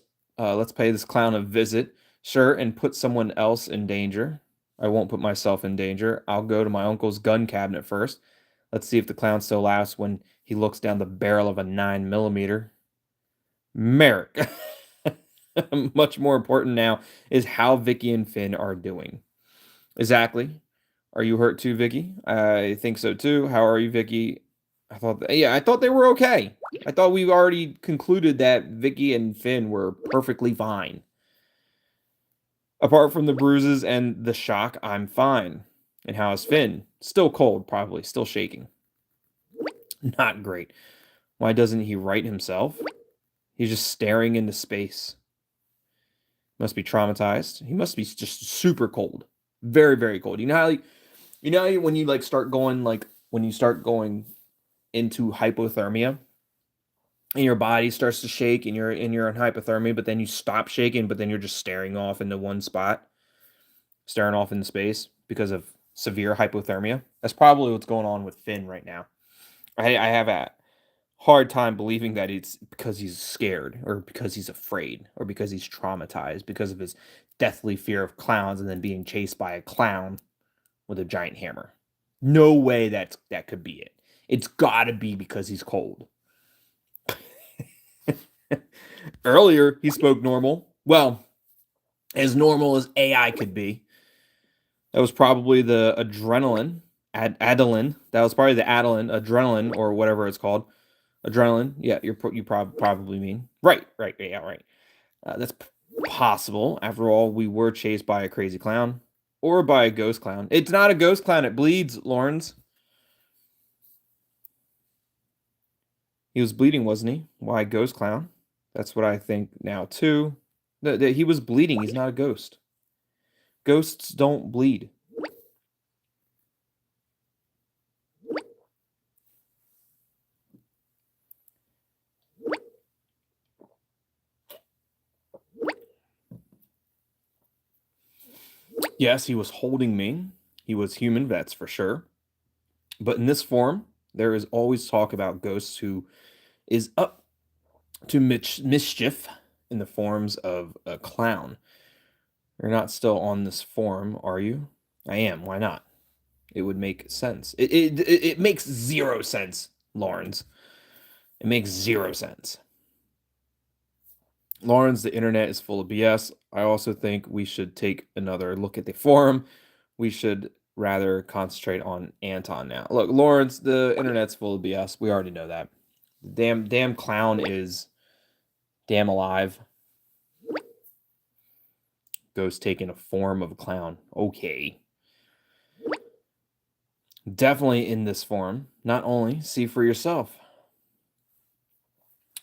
pay this clown a visit, sure, and put someone else in danger. I won't put myself in danger. I'll go to my uncle's gun cabinet first. Let's see if the clown still laughs when he looks down the barrel of a 9mm. Merrick. Much more important now is how Vicky and Finn are doing. Exactly. Are you hurt too, Vicky? I think so too. How are you, Vicky? I thought they were okay. I thought we already concluded that Vicky and Finn were perfectly fine. Apart from the bruises and the shock, I'm fine. And how is Finn? Still cold, probably. Still shaking. Not great. Why doesn't he right himself? He's just staring into space. Must be traumatized. He must be just super cold. Very, very cold. You know how when you start going into hypothermia and your body starts to shake and you're in hypothermia, but then you stop shaking, but then you're just staring off into one spot, staring off into space because of severe hypothermia. That's probably what's going on with Finn right now. I have a hard time believing that it's because he's scared or because he's afraid or because he's traumatized because of his deathly fear of clowns and then being chased by a clown with a giant hammer. No way that could be it. It's got to be because he's cold. Earlier, he spoke normal. Well, as normal as AI could be. That was probably the adrenaline, adrenaline. That was probably the adrenaline, or whatever it's called. Adrenaline. Yeah, you probably mean right, yeah, right. That's possible. After all, we were chased by a crazy clown or by a ghost clown. It's not a ghost clown. It bleeds, Lawrence. He was bleeding, wasn't he? Why ghost clown? That's what I think now too. He was bleeding. He's not a ghost. Ghosts don't bleed. Yes, he was holding me. He was human, that's for sure. But in this form, there is always talk about ghosts who is up to mischief in the forms of a clown. You're not still on this form, are you? I am. Why not? It would make sense. It makes zero sense, Lawrence. It makes zero sense. Lawrence, the internet is full of BS. I also think we should take another look at the forum. We should rather concentrate on Anton now. Look, Lawrence, the internet's full of BS. We already know that. Damn clown is damn alive. Ghost taking a form of a clown. Okay. Definitely in this form. Not only, see for yourself.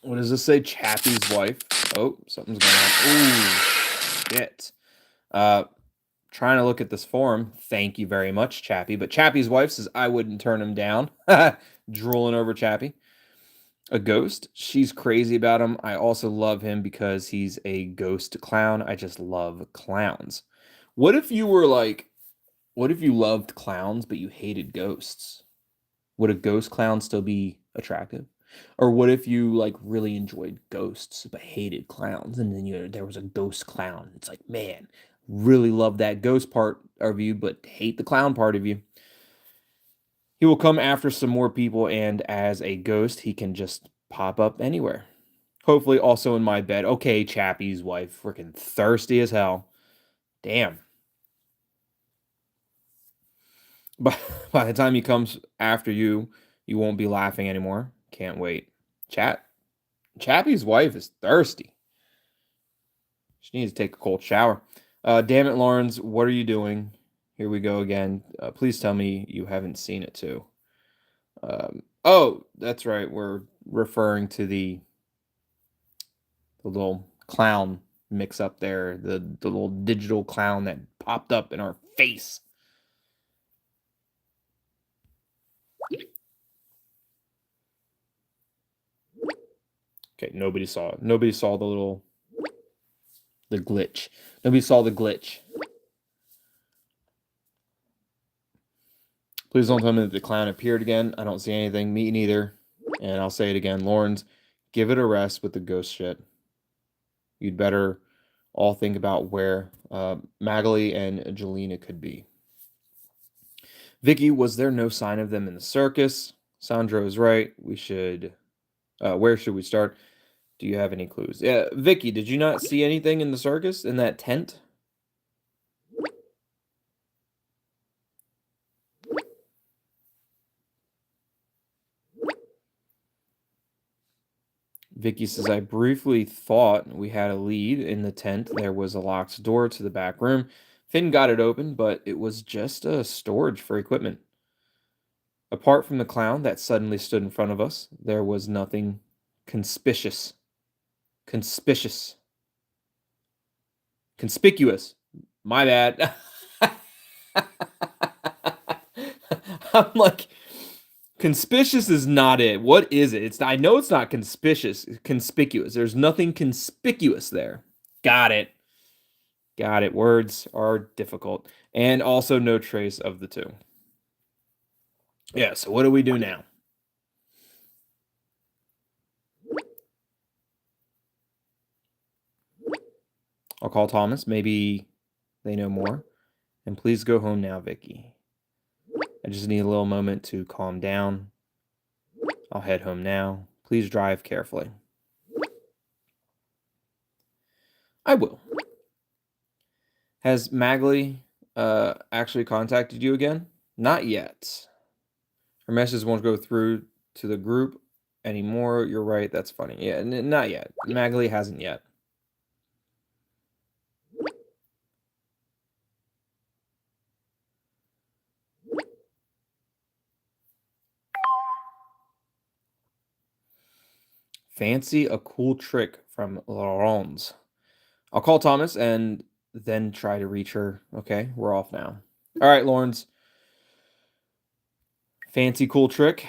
What does this say? Chappie's wife. Oh, something's going on. Ooh, shit. Trying to look at this forum. Thank you very much, Chappie. But Chappie's wife says I wouldn't turn him down. Drooling over Chappie. A ghost. She's crazy about him. I also love him because he's a ghost clown. I just love clowns. What if you were like, what if you loved clowns but you hated ghosts? Would a ghost clown still be attractive? Or what if you like really enjoyed ghosts but hated clowns and then there was a ghost clown? It's like, man, really love that ghost part of you but hate the clown part of you. He will come after some more people, and as a ghost, he can just pop up anywhere. Hopefully also in my bed. Okay, Chappie's wife, freaking thirsty as hell. Damn. But by the time he comes after you, you won't be laughing anymore. Can't wait. Chappie's wife is thirsty. She needs to take a cold shower. Damn it, Lawrence, what are you doing? Here we go again. Please tell me you haven't seen it too. Oh, that's right. We're referring to the little clown mix up there, the little digital clown that popped up in our face. Okay, nobody saw it. Nobody saw the glitch. Nobody saw the glitch. Please don't tell me that the clown appeared again. I don't see anything. Me neither. And I'll say it again. Lawrence, give it a rest with the ghost shit. You'd better all think about where Magali and Jelena could be. Vicky, was there no sign of them in the circus? Sandro is right. We should... where should we start? Do you have any clues? Yeah, Vicky, did you not see anything in the circus, in that tent? Vicky says, I briefly thought we had a lead in the tent. There was a locked door to the back room. Finn got it open, but it was just a storage for equipment. Apart from the clown that suddenly stood in front of us, there was nothing conspicuous. Conspicuous. My bad. I'm like, conspicuous is not it. What is it? I know it's not conspicuous. Conspicuous. There's nothing conspicuous there. Got it. Got it. Words are difficult. And also no trace of the two. Yeah, so what do we do now? I'll call Thomas. Maybe they know more. And please go home now, Vicky. I just need a little moment to calm down. I'll head home now. Please drive carefully. I will. Has Magley actually contacted you again? Not yet. Her message won't go through to the group anymore. You're right. That's funny. Yeah, not yet. Magley hasn't yet. Fancy a cool trick from Laurence. I'll call Thomas and then try to reach her. Okay, we're off now. All right, Lawrence. Fancy cool trick?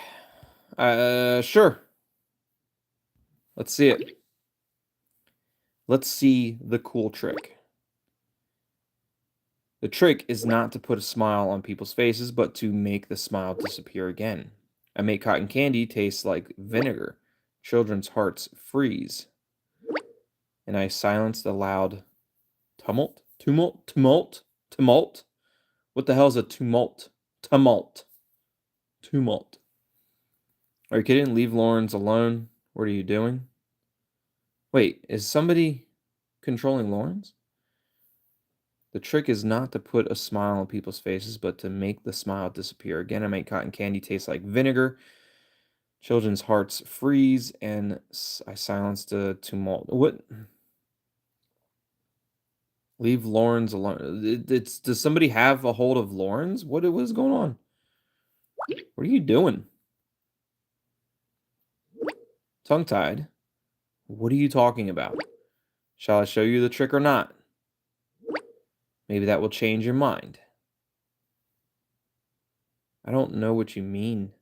Sure. Let's see it. Let's see the cool trick. The trick is not to put a smile on people's faces, but to make the smile disappear again. I make cotton candy taste like vinegar. Children's hearts freeze. And I silence the loud tumult. What the hell is a tumult? Tumult. Are you kidding? Leave Lawrence alone. What are you doing? Wait, is somebody controlling Lawrence? The trick is not to put a smile on people's faces, but to make the smile disappear. Again, I make cotton candy taste like vinegar. Children's hearts freeze, and I silence the tumult. What? Leave Lawrence alone. Does somebody have a hold of Lawrence? What is going on? What are you doing? Tongue-tied. What are you talking about? Shall I show you the trick or not? Maybe that will change your mind. I don't know what you mean.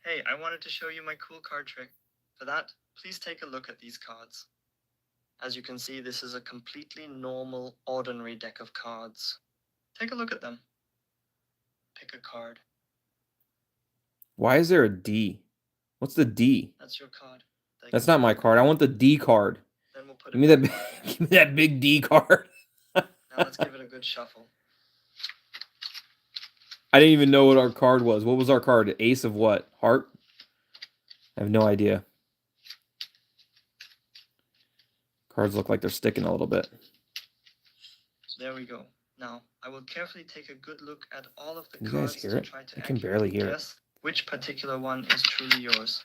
Hey, I wanted to show you my cool card trick. For that, please take a look at these cards. As you can see, this is a completely normal, ordinary deck of cards. Take a look at them. Pick a card. Why is there a D? What's the D? That's your card. That's not my card. I want the D card. Then we'll put Give me give me that big D card. Now let's give it a good shuffle. I didn't even know what our card was. What was our card? Ace of what? Heart? I have no idea. Cards look like they're sticking a little bit. There we go. Now, I will carefully take a good look at all of the Can you cards guys hear to it? try to I can barely hear it. guess which particular one is truly yours.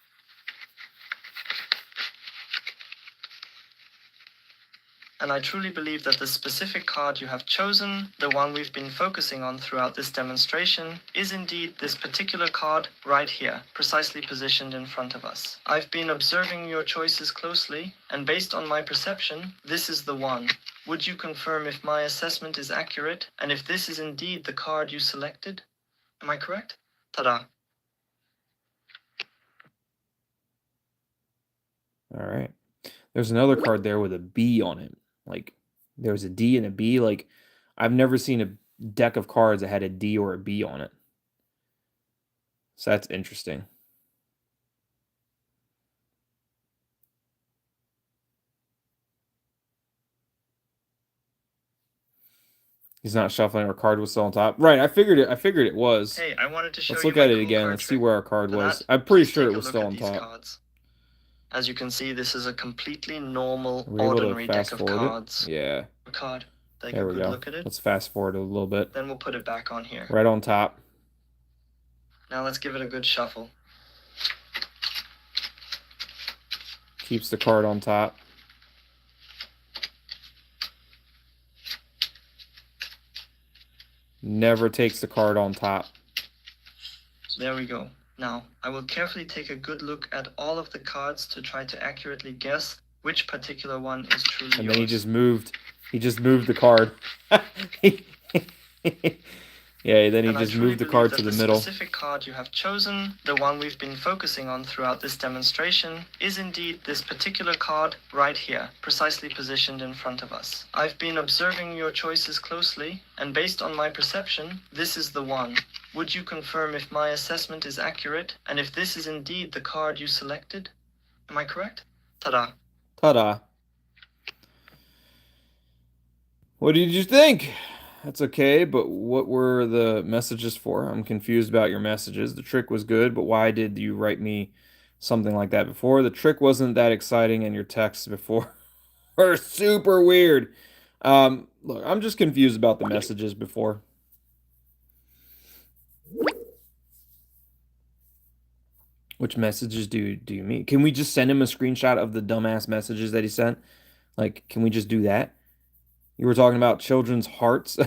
And I truly believe that the specific card you have chosen, the one we've been focusing on throughout this demonstration, is indeed this particular card right here, precisely positioned in front of us. I've been observing your choices closely, and based on my perception, this is the one. Would you confirm if my assessment is accurate, and if this is indeed the card you selected? Am I correct? Ta-da. All right. There's another card there with a B on it. Like, there's a D and a B. Like, I've never seen a deck of cards that had a D or a B on it. So that's interesting. He's not shuffling. Our card was still on top. Right, I figured it was. Hey, I wanted to show Let's you look at my it cool again. card Let's see trick. where our card For was. that, I'm pretty please sure take it a was look still at on these top. cards. As you can see, this is a completely normal, Are we able ordinary to deck fast of forward cards. it? Yeah. Card. Take There a we good go. look at it. Let's fast forward a little bit. Then we'll put it back on here. Right on top. Now let's give it a good shuffle. Keeps the card on top. Never takes the card on top. There we go. Now, I will carefully take a good look at all of the cards to try to accurately guess which particular one is truly And yours. then he just moved the card. Yeah, then he And I just truly moved the believe card that to the middle. The specific card you have chosen, the one we've been focusing on throughout this demonstration, is indeed this particular card right here, precisely positioned in front of us. I've been observing your choices closely, and based on my perception, this is the one. Would you confirm if my assessment is accurate, and if this is indeed the card you selected? Am I correct? Ta-da. Ta-da. What did you think? That's okay, but what were the messages for? I'm confused about your messages. The trick was good, but why did you write me something like that before? The trick wasn't that exciting, and your texts before are super weird. Look, I'm just confused about the messages before. Which messages do you mean? Can we just send him a screenshot of the dumbass messages that he sent? Like, can we just do that? You were talking about children's hearts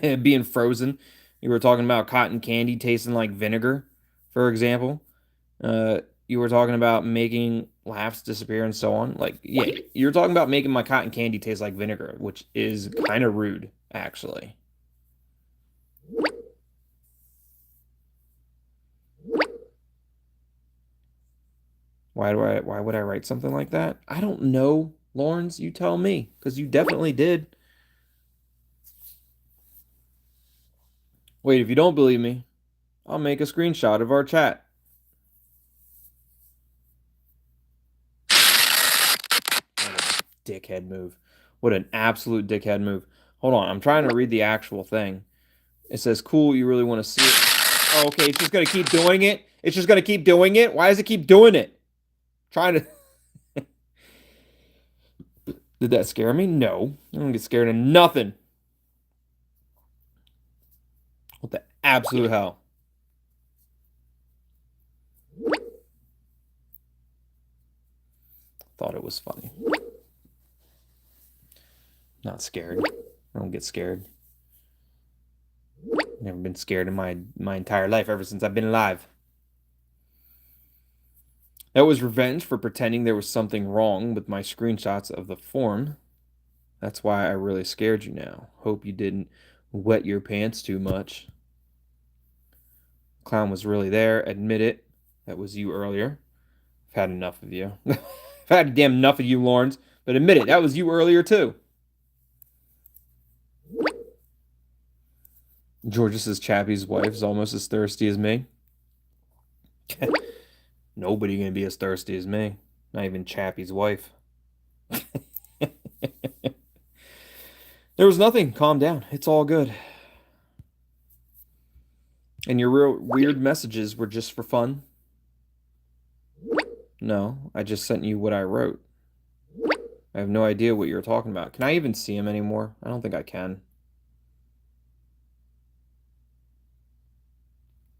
being frozen. You were talking about cotton candy tasting like vinegar, for example. You were talking about making laughs disappear and so on. Like, yeah, you're talking about making my cotton candy taste like vinegar, which is kind of rude, actually. Why would I write something like that? I don't know, Lawrence, you tell me, because you definitely did. Wait, if you don't believe me, I'll make a screenshot of our chat. What a dickhead move. What an absolute dickhead move. Hold on, I'm trying to read the actual thing. It says, cool, you really want to see it? Oh, okay, it's just going to keep doing it? It's just going to keep doing it? Why does it keep doing it? Trying to... Did that scare me? No. I don't get scared of nothing. What the absolute hell? Thought it was funny. Not scared. I don't get scared. Never been scared in my entire life ever since I've been alive. That was revenge for pretending there was something wrong with my screenshots of the form. That's why I really scared you now. Hope you didn't wet your pants too much. Clown was really there. Admit it. That was you earlier. I've had enough of you. I've had damn enough of you, Lawrence. But admit it. That was you earlier, too. Georgia says Chappie's wife is almost as thirsty as me. Nobody gonna be as thirsty as me. Not even Chappie's wife. There was nothing. Calm down. It's all good. And your real weird messages were just for fun? No, I just sent you what I wrote. I have no idea what you're talking about. Can I even see him anymore? I don't think I can.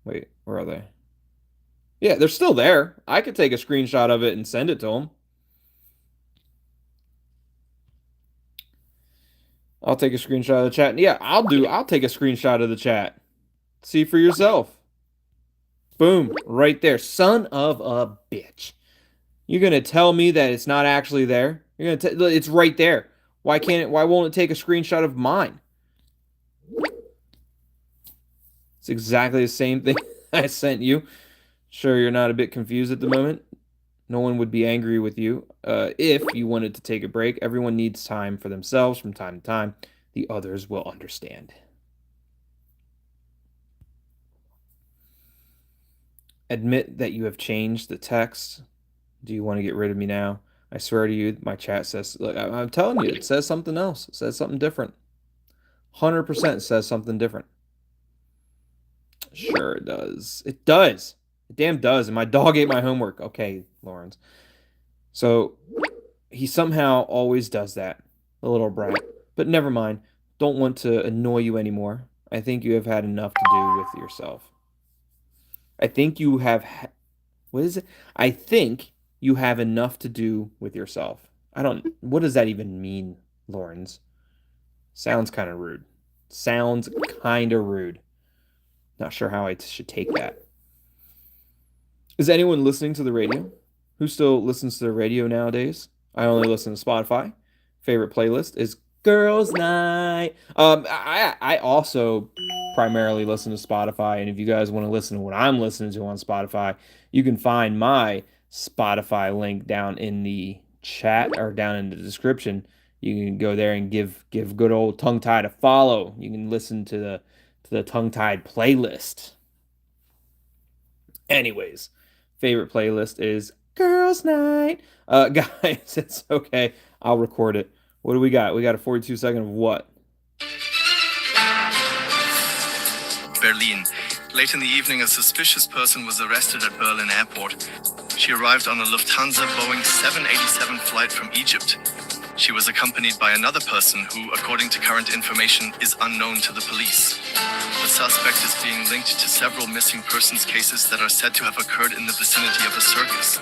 Wait, where are they? Yeah, they're still there. I could take a screenshot of it and send it to him. I'll take a screenshot of the chat. Yeah, I'll take a screenshot of the chat. See for yourself. Boom, right there. Son of a bitch. You're gonna tell me that it's not actually there? It's right there. Why won't it take a screenshot of mine? It's exactly the same thing I sent you. Sure, you're not a bit confused at the moment. No one would be angry with you if you wanted to take a break. Everyone needs time for themselves from time to time. The others will understand. Admit that you have changed the text. Do you want to get rid of me now? I swear to you, my chat says, look, I'm telling you, it says something else. It says something different. 100% says something different. Sure it does. It does. It damn does. And my dog ate my homework. Okay, Lawrence. So he somehow always does that, the little brat. But never mind. Don't want to annoy you anymore. I think you have had enough to do with yourself. I think you have... What is it? I think you have enough to do with yourself. I don't... What does that even mean, Lawrence? Sounds kind of rude. Sounds kind of rude. Not sure how I should take that. Is anyone listening to the radio? Who still listens to the radio nowadays? I only listen to Spotify. Favorite playlist is Girls Night. I also primarily listen to Spotify, and if you guys want to listen to what I'm listening to on Spotify, you can find my Spotify link down in the chat or down in the description. You can go there and give good old Tongue Tied a follow. You can listen to the Tongue Tied playlist. Anyways, favorite playlist is Girls' night. Guys, it's okay. I'll record it. What do we got? We got a 42-second of what? Berlin. Late in the evening, a suspicious person was arrested at Berlin airport. She arrived on a Lufthansa Boeing 787 flight from Egypt. She was accompanied by another person who, according to current information, is unknown to the police. The suspect is being linked to several missing persons cases that are said to have occurred in the vicinity of a circus.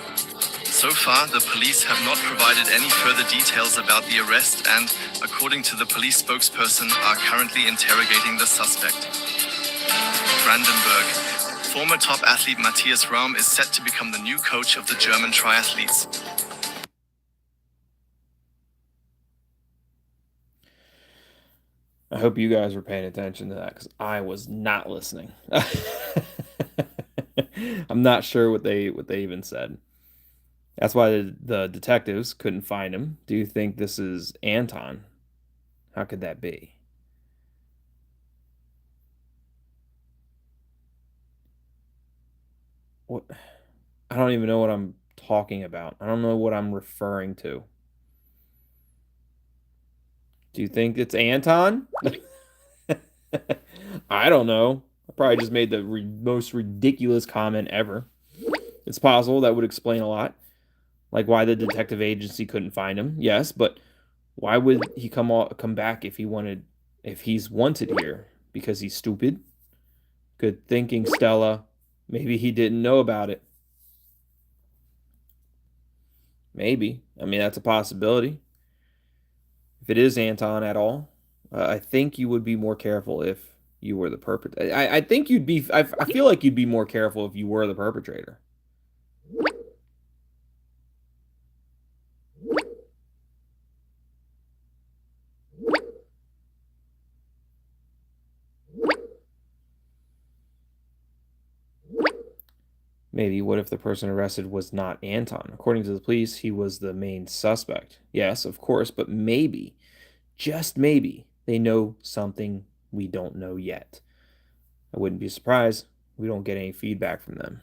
So far, the police have not provided any further details about the arrest and, according to the police spokesperson, are currently interrogating the suspect. Brandenburg. Former top athlete Matthias Raum is set to become the new coach of the German triathletes. I hope you guys were paying attention to that because I was not listening. I'm not sure what they even said. That's why the detectives couldn't find him. Do you think this is Anton? How could that be? What? I don't even know what I'm talking about. I don't know what I'm referring to. Do you think it's Anton? I don't know. I probably just made the most ridiculous comment ever. It's possible that would explain a lot. Like why the detective agency couldn't find him. Yes, but why would he come back if he's wanted here? Because he's stupid? Good thinking, Stella. Maybe he didn't know about it. Maybe. I mean, that's a possibility. If it is Anton at all, I think you would be more careful if you were the perpetrator. I think you'd be. I feel like you'd be more careful if you were the perpetrator. Maybe what if the person arrested was not Anton? According to the police, he was the main suspect. Yes, of course, but maybe, just maybe, they know something we don't know yet. I wouldn't be surprised. We don't get any feedback from them.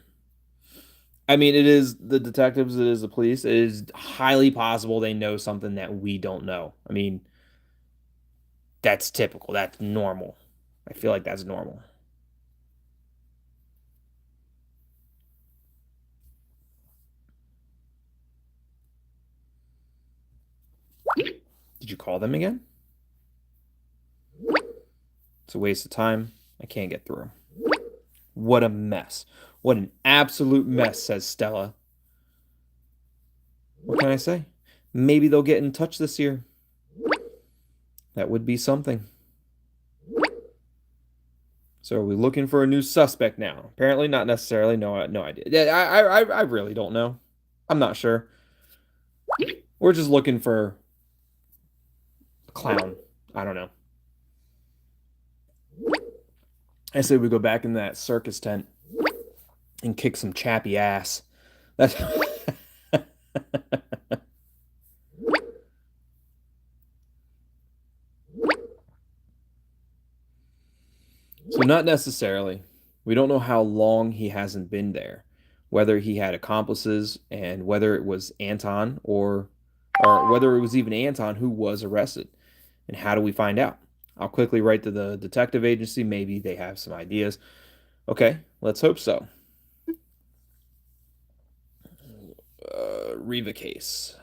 I mean, it is the detectives, it is the police. It is highly possible they know something that we don't know. I mean, that's typical. That's normal. I feel like that's normal. Did you call them again? It's a waste of time. I can't get through. What a mess. What an absolute mess, says Stella. What can I say? Maybe they'll get in touch this year. That would be something. So are we looking for a new suspect now? Apparently not necessarily. No idea. I really don't know. I'm not sure. We're just looking for a clown. I don't know. I say we go back in that circus tent and kick some chappy ass. That's so not necessarily. We don't know how long he hasn't been there, whether he had accomplices and whether it was Anton or whether it was even Anton who was arrested. And how do we find out? I'll quickly write to the detective agency. Maybe they have some ideas. Okay, let's hope so. Riva case.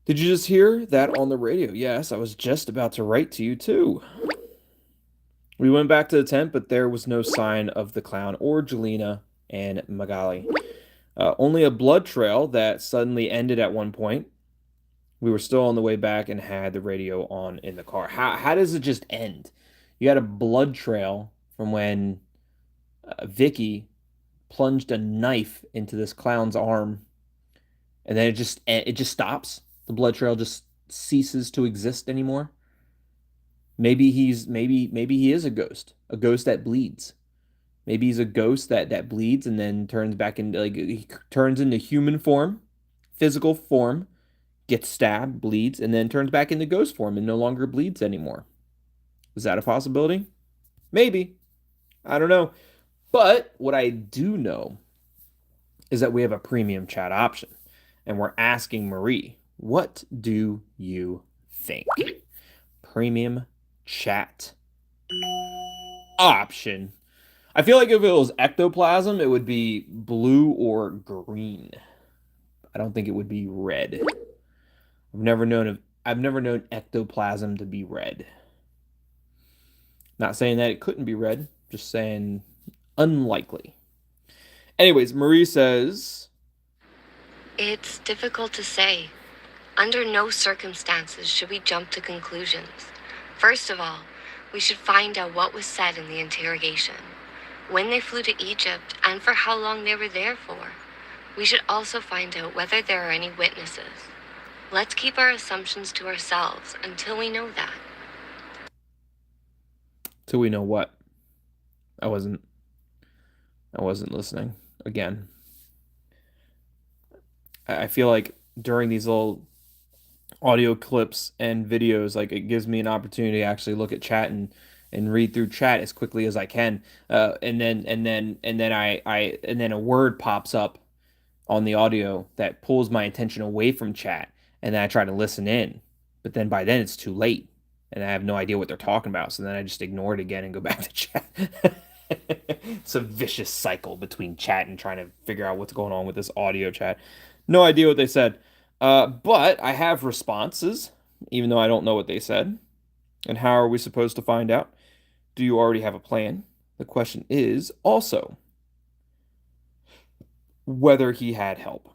Did you just hear that on the radio? Yes, I was just about to write to you too. We went back to the tent, but there was no sign of the clown or Jelena and Magali. Only a blood trail that suddenly ended at one point. We were still on the way back and had the radio on in the car. How does it just end? You had a blood trail from when Vicky plunged a knife into this clown's arm, and then it just stops. The blood trail just ceases to exist anymore. Maybe he is a ghost that bleeds. Maybe he's a ghost that bleeds and then turns back into he turns into human form, physical form, gets stabbed, bleeds, and then turns back into ghost form and no longer bleeds anymore. Is that a possibility? Maybe. I don't know. But what I do know is that we have a premium chat option. And we're asking Marie, what do you think? Premium chat option. I feel like if it was ectoplasm, it would be blue or green. I don't think it would be red. I've never known ectoplasm to be red. Not saying that it couldn't be red, just saying unlikely. Anyways, Marie says, It's difficult to say. Under no circumstances should we jump to conclusions. First of all, we should find out what was said in the interrogation, when they flew to Egypt, and for how long they were there for. We should also find out whether there are any witnesses. Let's keep our assumptions to ourselves until we know that. till we know what? I wasn't listening again. I feel like during these little audio clips and videos, like it gives me an opportunity to actually look at chat and read through chat as quickly as I can. And then a word pops up on the audio that pulls my attention away from chat, and then I try to listen in. But then by then it's too late and I have no idea what they're talking about. So then I just ignore it again and go back to chat. It's a vicious cycle between chat and trying to figure out what's going on with this audio chat. No idea what they said. But I have responses, even though I don't know what they said. And how are we supposed to find out? Do you already have a plan? The question is also whether he had help.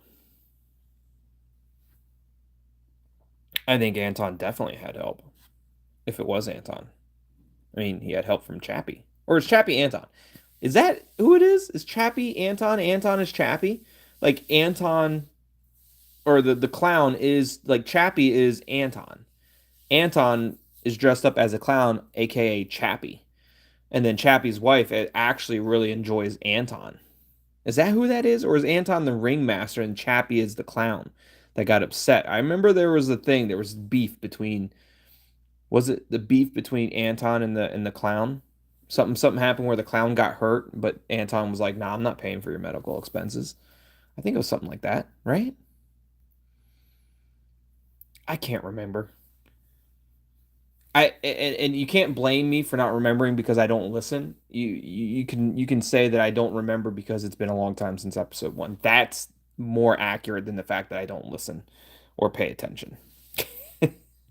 I think Anton definitely had help. If it was Anton. I mean, he had help from Chappie. Or is Chappie Anton? Is that who it is? Is Chappie Anton? Anton is Chappie? Like Anton, or the clown is, like Chappie is Anton. Anton is dressed up as a clown, aka Chappie. And then Chappie's wife actually really enjoys Anton. Is that who that is? Or is Anton the ringmaster and Chappie is the clown that got upset? I remember there was a thing, there was beef between, was it the beef between Anton and the clown? Something happened where the clown got hurt, but Anton was like, "Nah, I'm not paying for your medical expenses." I think it was something like that, right? I can't remember. And you can't blame me for not remembering because I don't listen. You can say that I don't remember because it's been a long time since episode 1. That's more accurate than the fact that I don't listen or pay attention.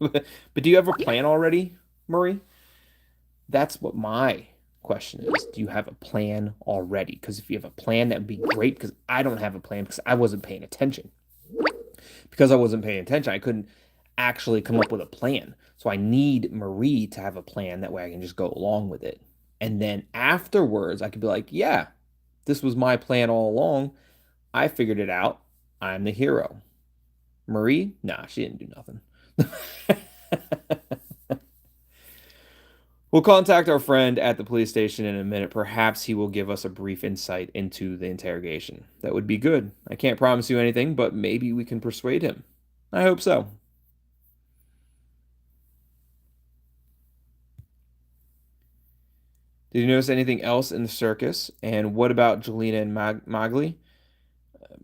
But do you have a plan already, Murray? That's what my question is. Do you have a plan already? Because if you have a plan, that would be great, because I don't have a plan because I wasn't paying attention. Because I wasn't paying attention, I couldn't actually come up with a plan. So I need Marie to have a plan. That way I can just go along with it. And then afterwards, I could be like, yeah, this was my plan all along. I figured it out. I'm the hero. Marie? Nah, she didn't do nothing. We'll contact our friend at the police station in a minute. Perhaps he will give us a brief insight into the interrogation. That would be good. I can't promise you anything, but maybe we can persuade him. I hope so. Did you notice anything else in the circus? And what about Jelena and Mowgli?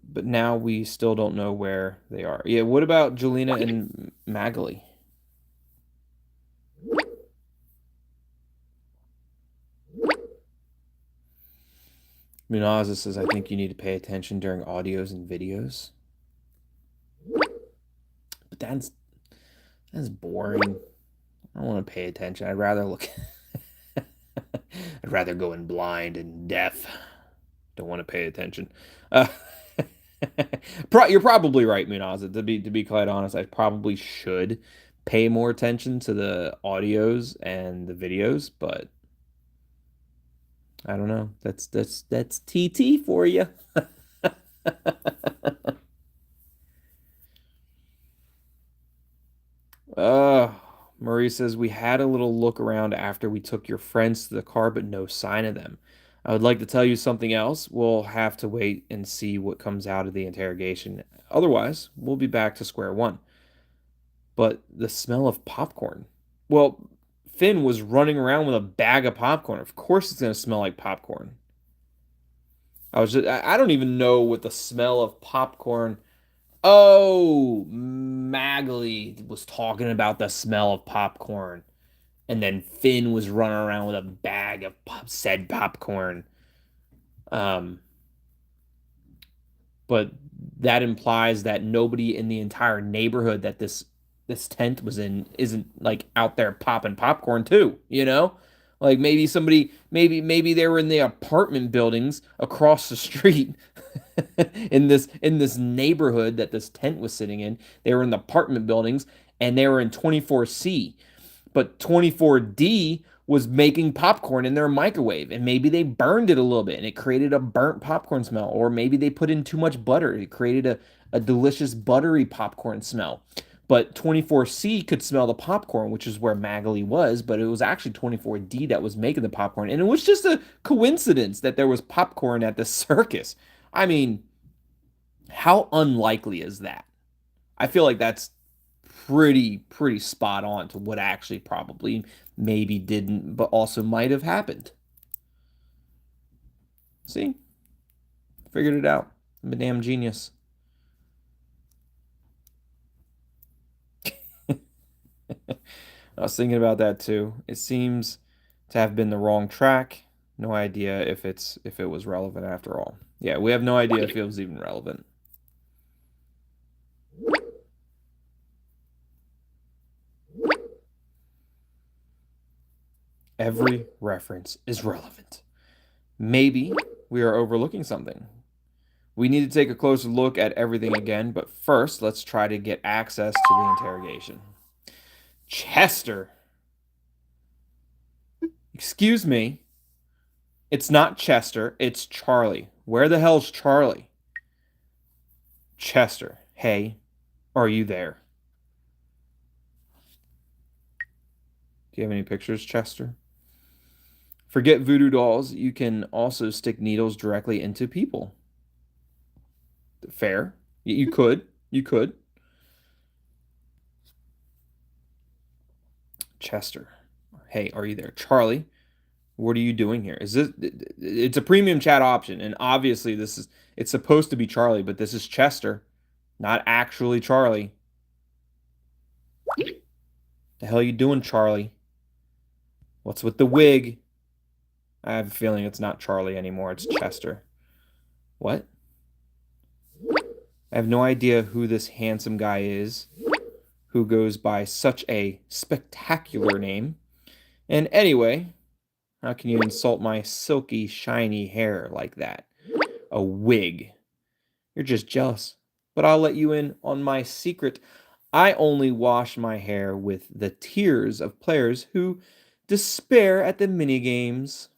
But now we still don't know where they are. Yeah, what about Jelena and Mowgli? Munaza says, I think you need to pay attention during audios and videos. But that's boring. I don't want to pay attention. I'd rather look. I'd rather go in blind and deaf. Don't want to pay attention. You're probably right, Munaza. To be quite honest, I probably should pay more attention to the audios and the videos, but I don't know. That's TT for you. Murray says, we had a little look around after we took your friends to the car, but no sign of them. I would like to tell you something else. We'll have to wait and see what comes out of the interrogation. Otherwise, we'll be back to square one. But the smell of popcorn. Well, Finn was running around with a bag of popcorn. Of course it's going to smell like popcorn. I don't even know what the smell of popcorn. Oh, Magley was talking about the smell of popcorn. And then Finn was running around with a bag of said popcorn. Um, but that implies that nobody in the entire neighborhood that this tent was in isn't like out there popping popcorn too, you know? Like maybe somebody maybe they were in the apartment buildings across the street in this neighborhood that this tent was sitting in. They were in the apartment buildings and they were in 24C, but 24D was making popcorn in their microwave and maybe they burned it a little bit and it created a burnt popcorn smell, or maybe they put in too much butter. It created a delicious buttery popcorn smell. But 24C could smell the popcorn, which is where Magali was, but it was actually 24D that was making the popcorn. And it was just a coincidence that there was popcorn at the circus. I mean, how unlikely is that? I feel like that's pretty spot on to what actually probably maybe didn't, but also might have happened. See? Figured it out. I'm a damn genius. I was thinking about that too. It seems to have been the wrong track. No idea if it was relevant after all. Yeah, we have no idea if it was even relevant. Every reference is relevant. Maybe we are overlooking something. We need to take a closer look at everything again, but first, let's try to get access to the interrogation. Chester. Excuse me. It's not Chester, it's Charlie. Where the hell's Charlie? Chester. Hey, are you there? Do you have any pictures, Chester? Forget voodoo dolls. You can also stick needles directly into people. Fair. You could. You could. Chester. Hey, are you there? Charlie, what are you doing here? Is this it's a premium chat option, and obviously it's supposed to be Charlie, but this is Chester, not actually Charlie. The hell you doing, Charlie? What's with the wig? I have a feeling it's not Charlie anymore, it's Chester. What? I have no idea who this handsome guy is, who goes by such a spectacular name. And anyway, how can you insult my silky, shiny hair like that? A wig. You're just jealous. But I'll let you in on my secret. I only wash my hair with the tears of players who despair at the minigames.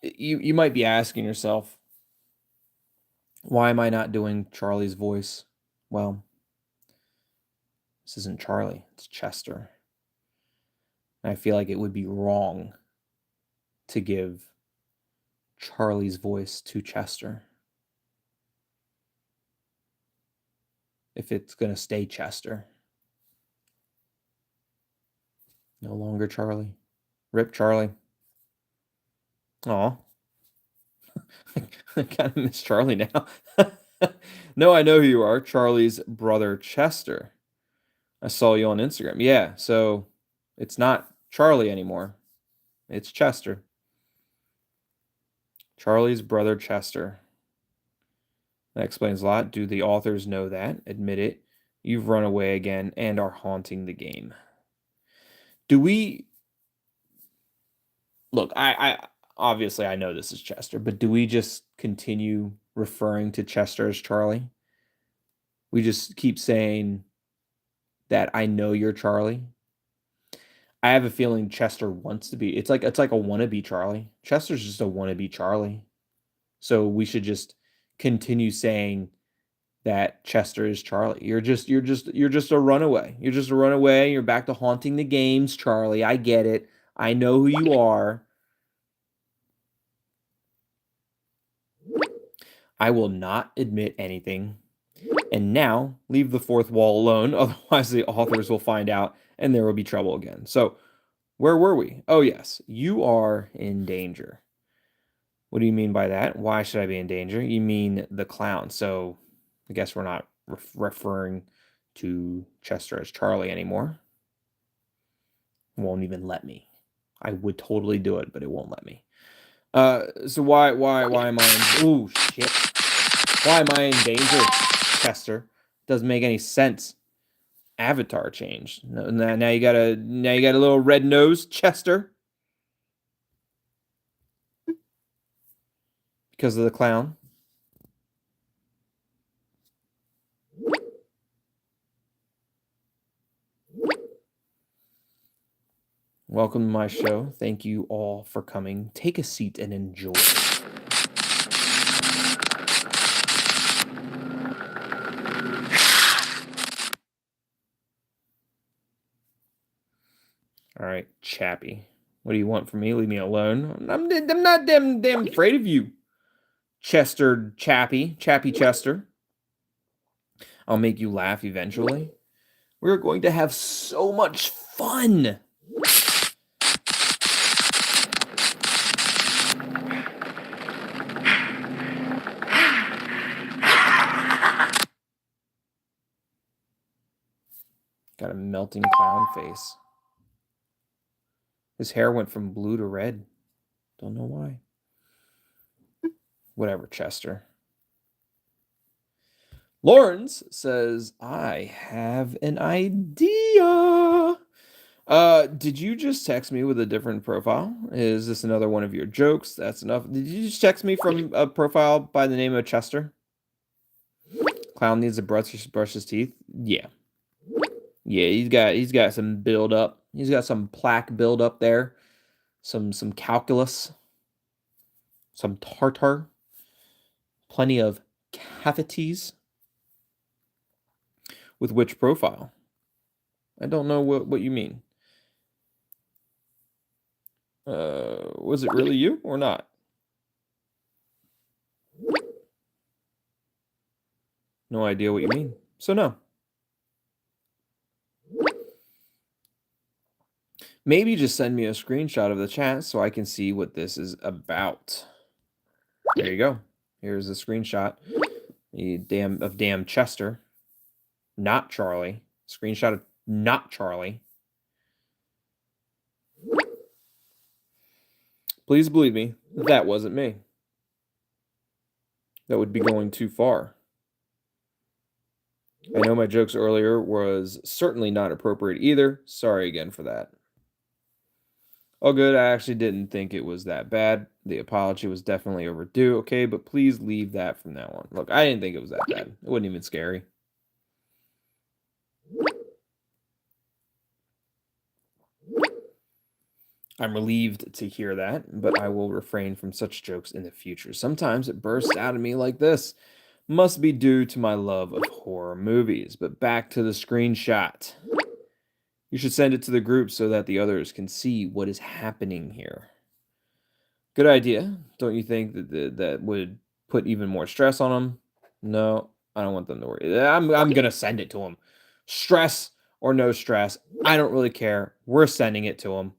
You might be asking yourself, why am I not doing Charlie's voice? Well, this isn't Charlie, it's Chester. And I feel like it would be wrong to give Charlie's voice to Chester. If it's going to stay Chester. No longer Charlie. Rip Charlie. Aw. I kind of miss Charlie now. No, I know who you are. Charlie's brother Chester. I saw you on Instagram. Yeah, so it's not Charlie anymore. It's Chester. Charlie's brother Chester. That explains a lot. Do the authors know that? Admit it. You've run away again and are haunting the game. Do we... Look, I obviously I know this is Chester, but do we just continue referring to Chester as Charlie? We just keep saying that I know you're Charlie. I have a feeling Chester wants to be. It's like a wannabe Charlie. Chester's just a wannabe Charlie. So we should just continue saying that Chester is Charlie. You're just a runaway. You're just a runaway. You're back to haunting the games, Charlie. I get it. I know who you are. I will not admit anything. And now, leave the fourth wall alone, otherwise the authors will find out and there will be trouble again. So, Where were we? Oh, yes. You are in danger. What do you mean by that? Why should I be in danger? You mean the clown. So I guess we're not referring to Chester as Charlie anymore. Won't even let me. I would totally do it, but it won't let me. So why am I in... Ooh, shit. Why am I in danger, Chester? Doesn't make any sense. Avatar changed. Now you got a little red nose, Chester. Because of the clown. Welcome to my show. Thank you all for coming. Take a seat and enjoy. All right, Chappie. What do you want from me? Leave me alone. I'm not damn afraid of you, Chester Chappie Chester. I'll make you laugh eventually. We're going to have so much fun. Got a melting clown face. His hair went from blue to red. Don't know why. Whatever, Chester. Lawrence says, I have an idea. Did you just text me with a different profile? Is this another one of your jokes? That's enough. Did you just text me from a profile by the name of Chester? Clown needs to brush his teeth? Yeah. Yeah, he's got some build up. He's got some plaque build up there. Some calculus. Some tartar. Plenty of cavities. With which profile? I don't know what you mean. Was it really you or not? No idea what you mean. So no. Maybe just send me a screenshot of the chat so I can see what this is about. There you go. Here's a screenshot. Damn Chester. Not Charlie. Screenshot of not Charlie. Please believe me, that wasn't me. That would be going too far. I know my jokes earlier was certainly not appropriate either. Sorry again for that. Oh, good. I actually didn't think it was that bad. The apology was definitely overdue. Okay, but please leave that from now on. Look, I didn't think it was that bad. It wasn't even scary. I'm relieved to hear that, but I will refrain from such jokes in the future. Sometimes it bursts out of me like this. Must be due to my love of horror movies. But back to the screenshot. You should send it to the group so that the others can see what is happening here. Good idea. Don't you think that would put even more stress on them? No, I don't want them to worry. I'm going to send it to them. Stress or no stress, I don't really care. We're sending it to them.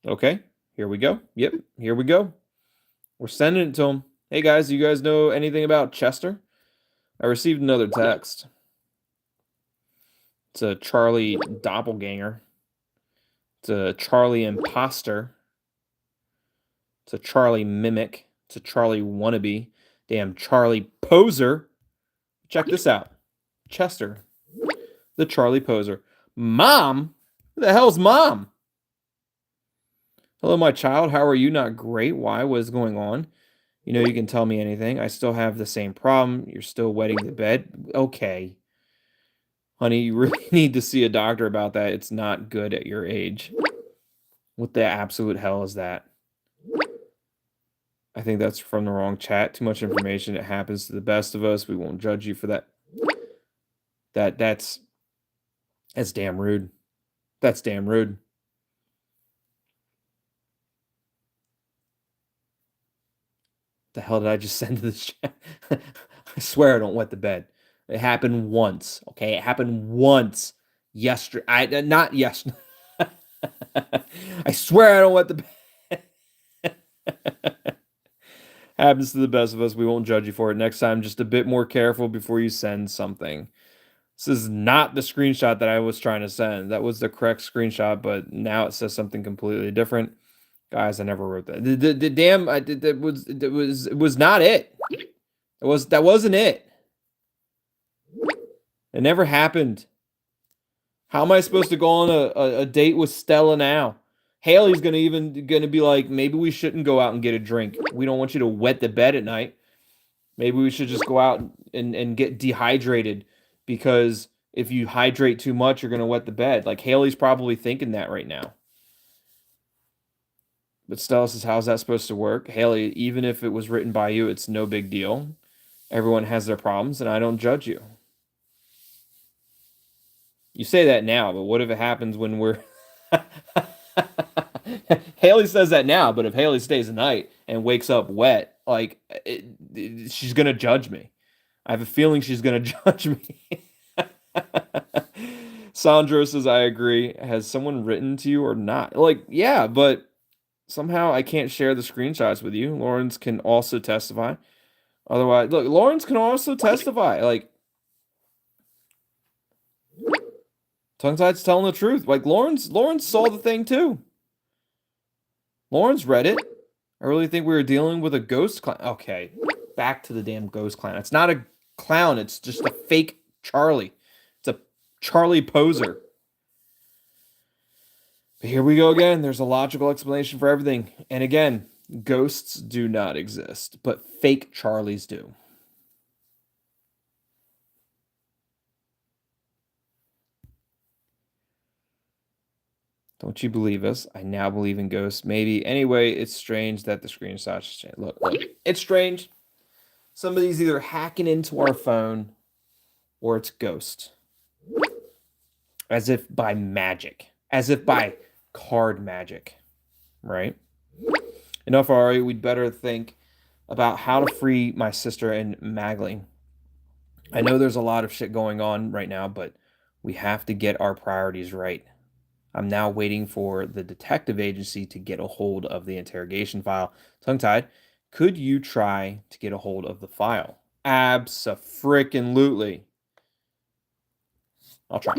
Okay, here we go. Yep, here we go. We're sending it to him. Hey guys, you guys know anything about Chester? I received another text. It's a Charlie doppelganger. It's a Charlie imposter. It's a Charlie mimic. It's a Charlie wannabe. Damn Charlie poser. Check this out. Chester, the Charlie poser. Mom? Who the hell's mom? Hello, my child. How are you? Not great. Why? What is going on? You know, you can tell me anything. I still have the same problem. You're still wetting the bed. Okay. Honey, you really need to see a doctor about that. It's not good at your age. What the absolute hell is that? I think that's from the wrong chat. Too much information. It happens to the best of us. We won't judge you for that. That's damn rude. That's damn rude. The hell did I just send to the chat? I swear I don't wet the bed. It happened once, okay? It happened once. yesterday. Not yes. I swear I don't wet the bed. Happens to the best of us. We won't judge you for it. Next time, just a bit more careful before you send something. This is not the screenshot that I was trying to send. That was the correct screenshot, but now it says something completely different. Guys, I never wrote that. The damn it was not it. That wasn't it. It never happened. How am I supposed to go on a date with Stella now? Haley's gonna be like, maybe we shouldn't go out and get a drink. We don't want you to wet the bed at night. Maybe we should just go out and get dehydrated, because if you hydrate too much, you're gonna wet the bed. Like, Haley's probably thinking that right now. But Stella says, how's that supposed to work? Haley, even if it was written by you, it's no big deal. Everyone has their problems, and I don't judge you. You say that now, but what if it happens when we're... Haley says that now, but if Haley stays the night and wakes up wet, like, she's going to judge me. I have a feeling she's going to judge me. Sandro says, I agree. Has someone written to you or not? Like, yeah, but somehow I can't share the screenshots with you. Lawrence can also testify. Otherwise, look, Lawrence can also testify. Like, Tongue-Tied's telling the truth. Like, Lawrence saw the thing too. Lawrence read it. I really think we were dealing with a ghost clown. Okay, back to the damn ghost clown. It's not a clown. It's just a fake Charlie. It's a Charlie poser. But here we go again. There's a logical explanation for everything. And again, ghosts do not exist, but fake Charlies do. Don't you believe us? I now believe in ghosts. Maybe. Anyway, it's strange that the screenshots change. Look, it's strange. Somebody's either hacking into our phone or it's ghost. As if by magic. As if by card magic. Right? Enough already. We'd better think about how to free my sister and Magley. I know there's a lot of shit going on right now, but we have to get our priorities right. I'm now waiting for the detective agency to get a hold of the interrogation file. Tongue-Tied, could you try to get a hold of the file? Abso-frickin-lutely. I'll try.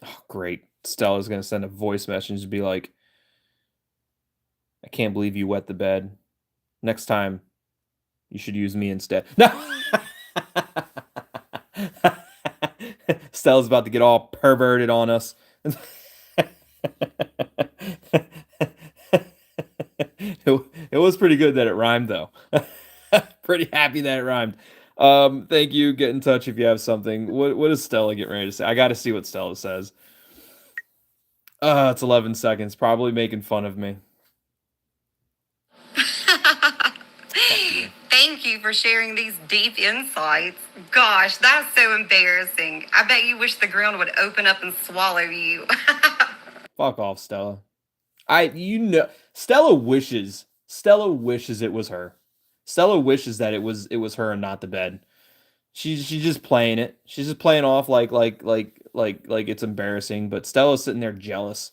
Oh, great. Stella's going to send a voice message to be like, I can't believe you wet the bed. Next time, you should use me instead. No! Stella's about to get all perverted on us. It was pretty good that it rhymed, though. Pretty happy that it rhymed. Thank you. Get in touch if you have something. What does Stella get ready to say? I got to see what Stella says. It's 11 seconds. Probably making fun of me. Thank you for sharing these deep insights. Gosh, that's so embarrassing. I bet you wish the ground would open up and swallow you. Fuck off, Stella. Stella wishes it was her. Stella wishes that it was her and not the bed. She's just playing it. She's just playing off like it's embarrassing, but Stella's sitting there jealous.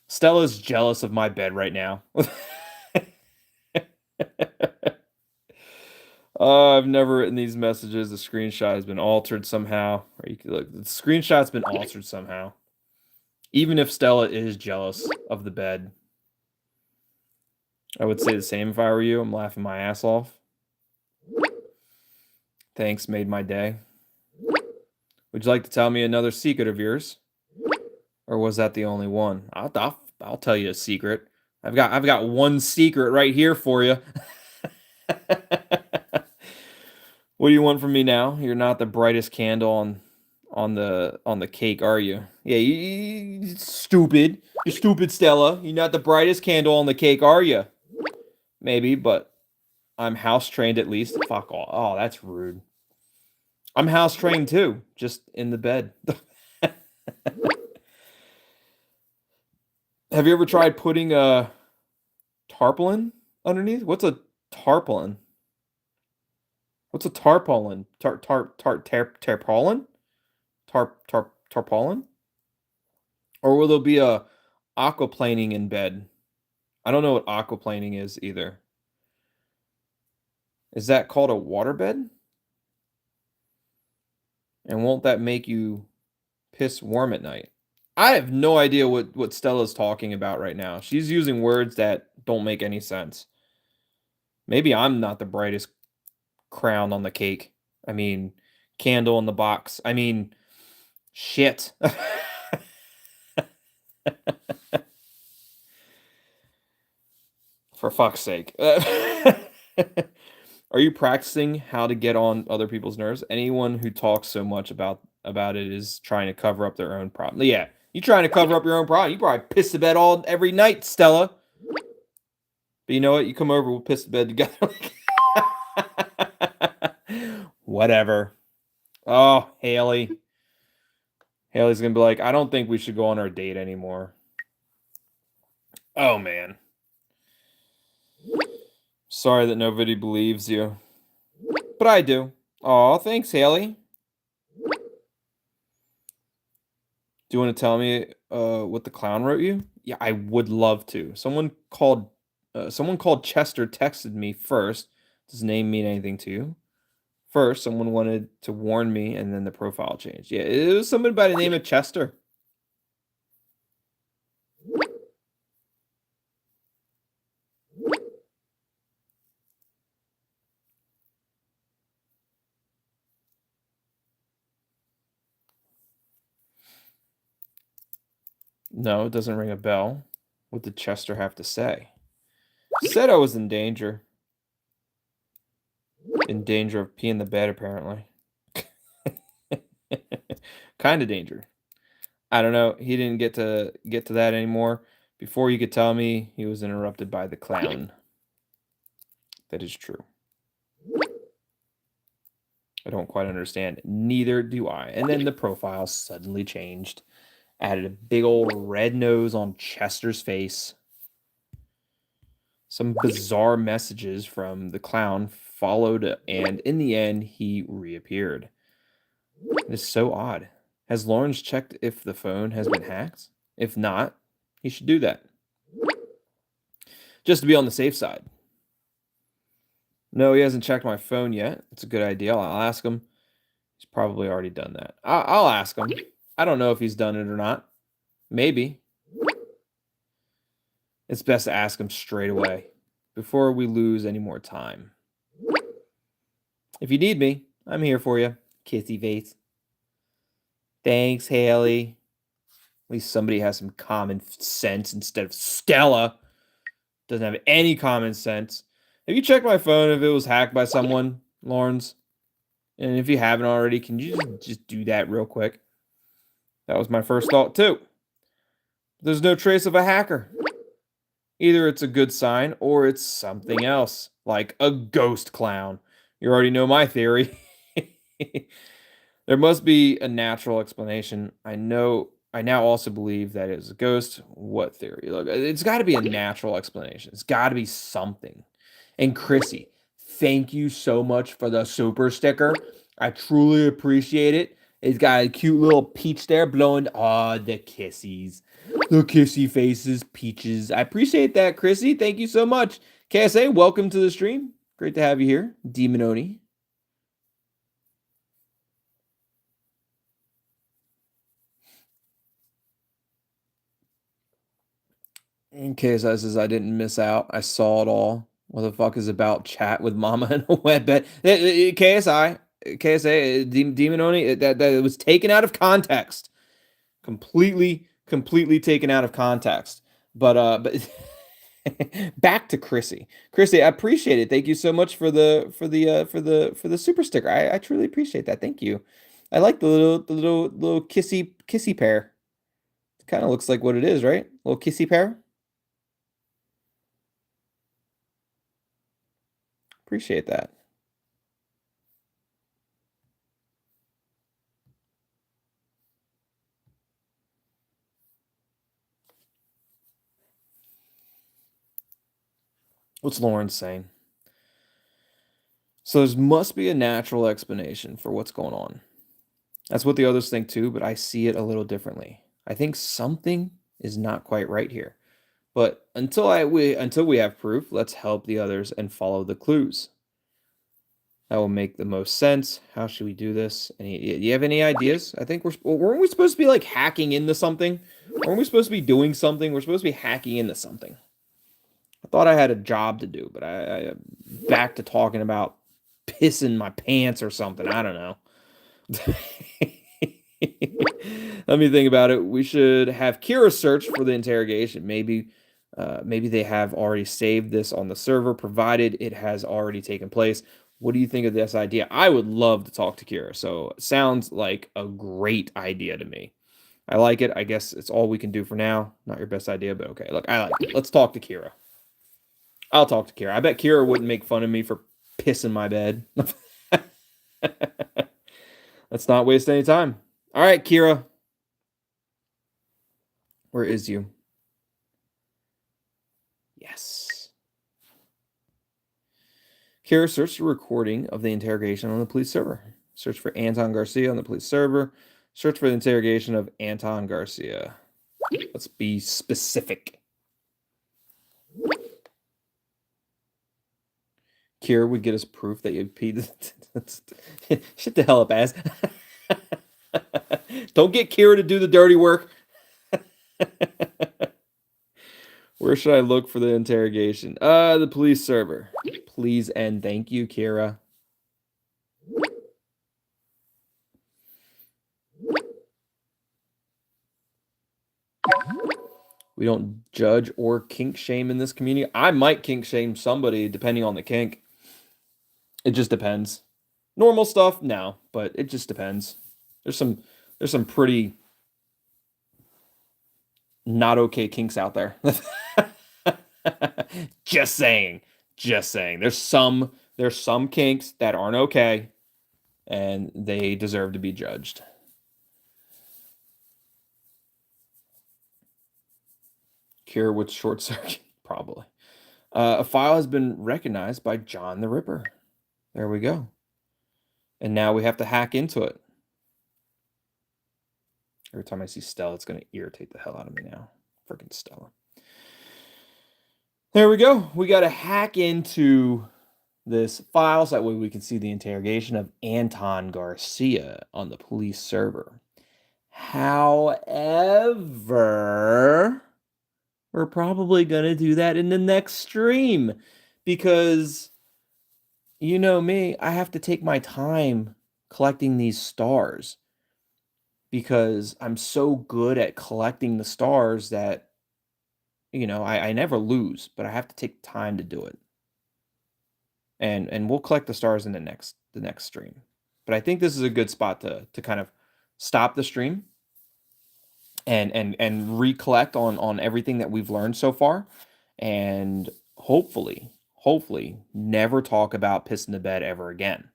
Stella's jealous of my bed right now. I've never written these messages. The screenshot has been altered somehow. Or you could look, the screenshot's been altered somehow. Even if Stella is jealous of the bed. I would say the same if I were you. I'm laughing my ass off. Thanks, made my day. Would you like to tell me another secret of yours? Or was that the only one? I'll tell you a secret. I've got one secret right here for you. What do you want from me now? You're not the brightest candle on the cake, are you? Yeah, you stupid. You're stupid, Stella. You're not the brightest candle on the cake, are you? Maybe, but I'm house trained at least. Fuck all. Oh, that's rude. I'm house trained too, just in the bed. Have you ever tried putting a tarpaulin underneath? What's a Tarpaulin. What's a tarpaulin? Tarpaulin? Tarpaulin? Or will there be a aquaplaning in bed? I don't know what aquaplaning is either. Is that called a waterbed? And won't that make you piss warm at night? I have no idea what Stella's talking about right now. She's using words that don't make any sense. Maybe I'm not the brightest crown on the cake. I mean, candle in the box. I mean, shit. For fuck's sake. Are you practicing how to get on other people's nerves? Anyone who talks so much about it is trying to cover up their own problem. Yeah, you trying to cover up your own problem. You probably piss the bed all every night, Stella. But you know what? You come over, we'll piss the bed together. Whatever. Oh, Haley. Haley's gonna be like, I don't think we should go on our date anymore. Oh man. Sorry that nobody believes you. But I do. Aw, thanks, Haley. Do you want to tell me what the clown wrote you? Yeah, I would love to. Someone called Chester texted me first. Does his name mean anything to you? First, someone wanted to warn me, and then the profile changed. Yeah, it was somebody by the name of Chester. No, it doesn't ring a bell. What did Chester have to say? Said I was in danger. In danger of peeing the bed, apparently. Kind of danger. I don't know. He didn't get to that anymore. Before you could tell me, he was interrupted by the clown. That is true. I don't quite understand. Neither do I. And then the profile suddenly changed. Added a big old red nose on Chester's face. Some bizarre messages from the clown followed, and in the end, he reappeared. It is so odd. Has Lawrence checked if the phone has been hacked? If not, he should do that. Just to be on the safe side. No, he hasn't checked my phone yet. It's a good idea. I'll ask him. He's probably already done that. I'll ask him. I don't know if he's done it or not. Maybe. It's best to ask him straight away before we lose any more time. If you need me, I'm here for you. Kissy face. Thanks, Haley. At least somebody has some common sense instead of Stella. Doesn't have any common sense. Have you checked my phone if it was hacked by someone, Lawrence? And if you haven't already, can you just do that real quick? That was my first thought, too. There's no trace of a hacker. Either it's a good sign or it's something else, like a ghost clown. You already know my theory. There must be a natural explanation. I now also believe that it's a ghost. What theory? Look, it's got to be a natural explanation. It's got to be something. And Chrissy, thank you so much for the super sticker. I truly appreciate it. It's got a cute little peach there blowing. Oh, the kissies. The kissy faces, peaches. I appreciate that, Chrissy. Thank you so much. KSA, welcome to the stream. Great to have you here. Demononi. And KSI says, I didn't miss out. I saw it all. What the fuck is about chat with mama in a wet bed? KSA, Demononi, that it was taken out of context. Completely taken out of context. But back to Chrissy. Chrissy, I appreciate it. Thank you so much for the super sticker. I truly appreciate that. Thank you. I like the little kissy pair. It kind of looks like what it is, right? Little kissy pair. Appreciate that. What's Lauren saying? So there must be a natural explanation for what's going on. That's what the others think too, but I see it a little differently. I think something is not quite right here. But until we have proof, let's help the others and follow the clues. That will make the most sense. How should we do this? You have any ideas? I think weren't we supposed to be like hacking into something? Weren't we supposed to be doing something? We're supposed to be hacking into something. I thought I had a job to do, but I back to talking about pissing my pants or something. I don't know. Let me think about it. We should have Kira search for the interrogation. Maybe they have already saved this on the server, provided it has already taken place. What do you think of this idea? I would love to talk to Kira. So it sounds like a great idea to me. I like it. I guess it's all we can do for now. Not your best idea, but okay. Look, I like it. Let's talk to Kira. I'll talk to Kira. I bet Kira wouldn't make fun of me for pissing my bed. Let's not waste any time. All right, Kira. Where is you? Yes. Kira, search the recording of the interrogation on the police server. Search for Anton Garcia on the police server. Search for the interrogation of Anton Garcia. Let's be specific. Kira would get us proof that you peed. Shut the hell up, ass. Don't get Kira to do the dirty work. Where should I look for the interrogation? The police server. Please and thank you, Kira. We don't judge or kink shame in this community. I might kink shame somebody depending on the kink. It just depends. Normal stuff, no, but it just depends. There's some pretty not okay kinks out there. Just saying. There's some kinks that aren't okay, and they deserve to be judged. Cure with short circuit, probably. A file has been recognized by John the Ripper. There we go. And now we have to hack into it. Every time I see Stella, it's going to irritate the hell out of me now. Freaking Stella. There we go. We got to hack into this file so that way we can see the interrogation of Anton Garcia on the police server. However, we're probably going to do that in the next stream because, you know me, I have to take my time collecting these stars because I'm so good at collecting the stars that, you know, I never lose, but I have to take time to do it. And we'll collect the stars in the next stream. But I think this is a good spot to kind of stop the stream and recollect on everything that we've learned so far, and hopefully never talk about pissing the bed ever again.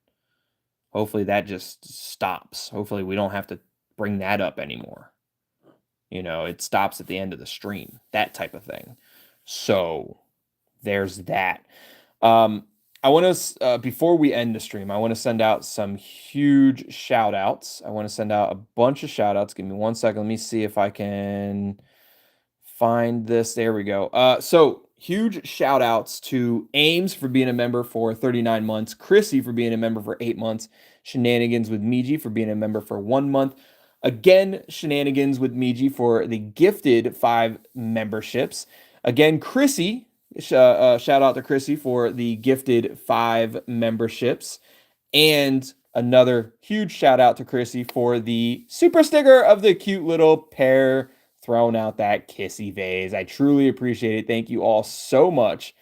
Hopefully that just stops. Hopefully we don't have to bring that up anymore. You know, it stops at the end of the stream, that type of thing. So there's that. I want to, before we end the stream, I want to send out some huge shout outs. I want to send out a bunch of shout outs. Give me 1 second. Let me see if I can find this. There we go. So huge shout outs to Ames for being a member for 39 months, Chrissy for being a member for 8 months, Shenanigans with Miji for being a member for 1 month. Again, Shenanigans with Miji for the gifted 5 memberships. Again, Chrissy, shout out to Chrissy for the gifted 5 memberships. And another huge shout out to Chrissy for the super sticker of the cute little pair throwing out that kissy vase. I truly appreciate it. Thank you all so much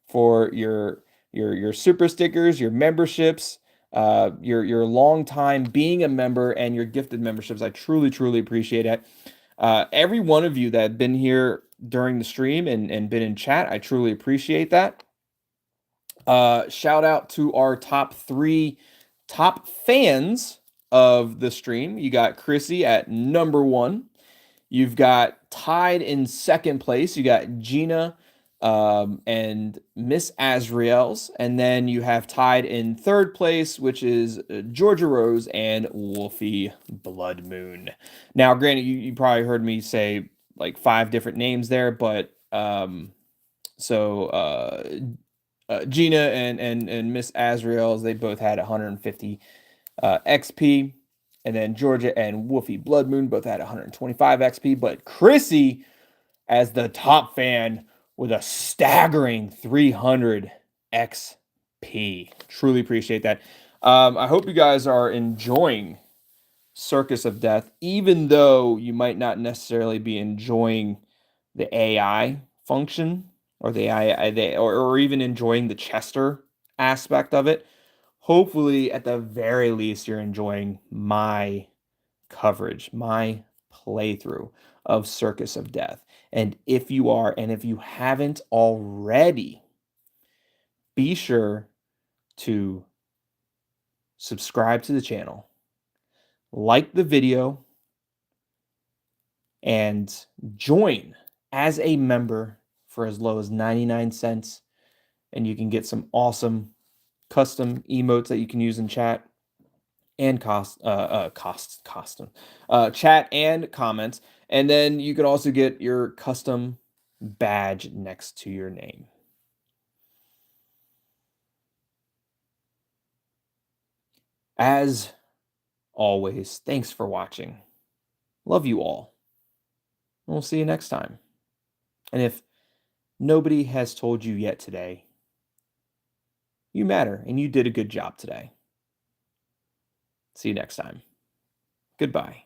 for your super stickers, your memberships, your long time being a member, and your gifted memberships. I truly appreciate it. Every one of you that have been here during the stream and been in chat, I truly appreciate that. Shout out to our top 3 top fans of the stream. You got Chrissy at number 1. You've got tied in second place. You got Gina and Miss Azriel's. And then you have tied in third place, which is Georgia Rose and Wolfie Blood Moon. Now, granted, you probably heard me say like 5 different names there, but Gina and Miss Azriel's, they both had 150 XP. And then Georgia and Wolfie Blood Moon both had 125 XP. But Chrissy, as the top fan, with a staggering 300 XP. Truly appreciate that. I hope you guys are enjoying Circus of Death, even though you might not necessarily be enjoying the AI function or the AI, or even enjoying the Chester aspect of it. Hopefully, at the very least, you're enjoying my coverage, my playthrough of Circus of Death. And if you are, and if you haven't already, be sure to subscribe to the channel, like the video, and join as a member for as low as 99 cents. And you can get some awesome custom emotes that you can use in chat and chat and comments. And then you can also get your custom badge next to your name. As always, thanks for watching. Love you all. We'll see you next time. And if nobody has told you yet today, you matter and you did a good job today. See you next time. Goodbye.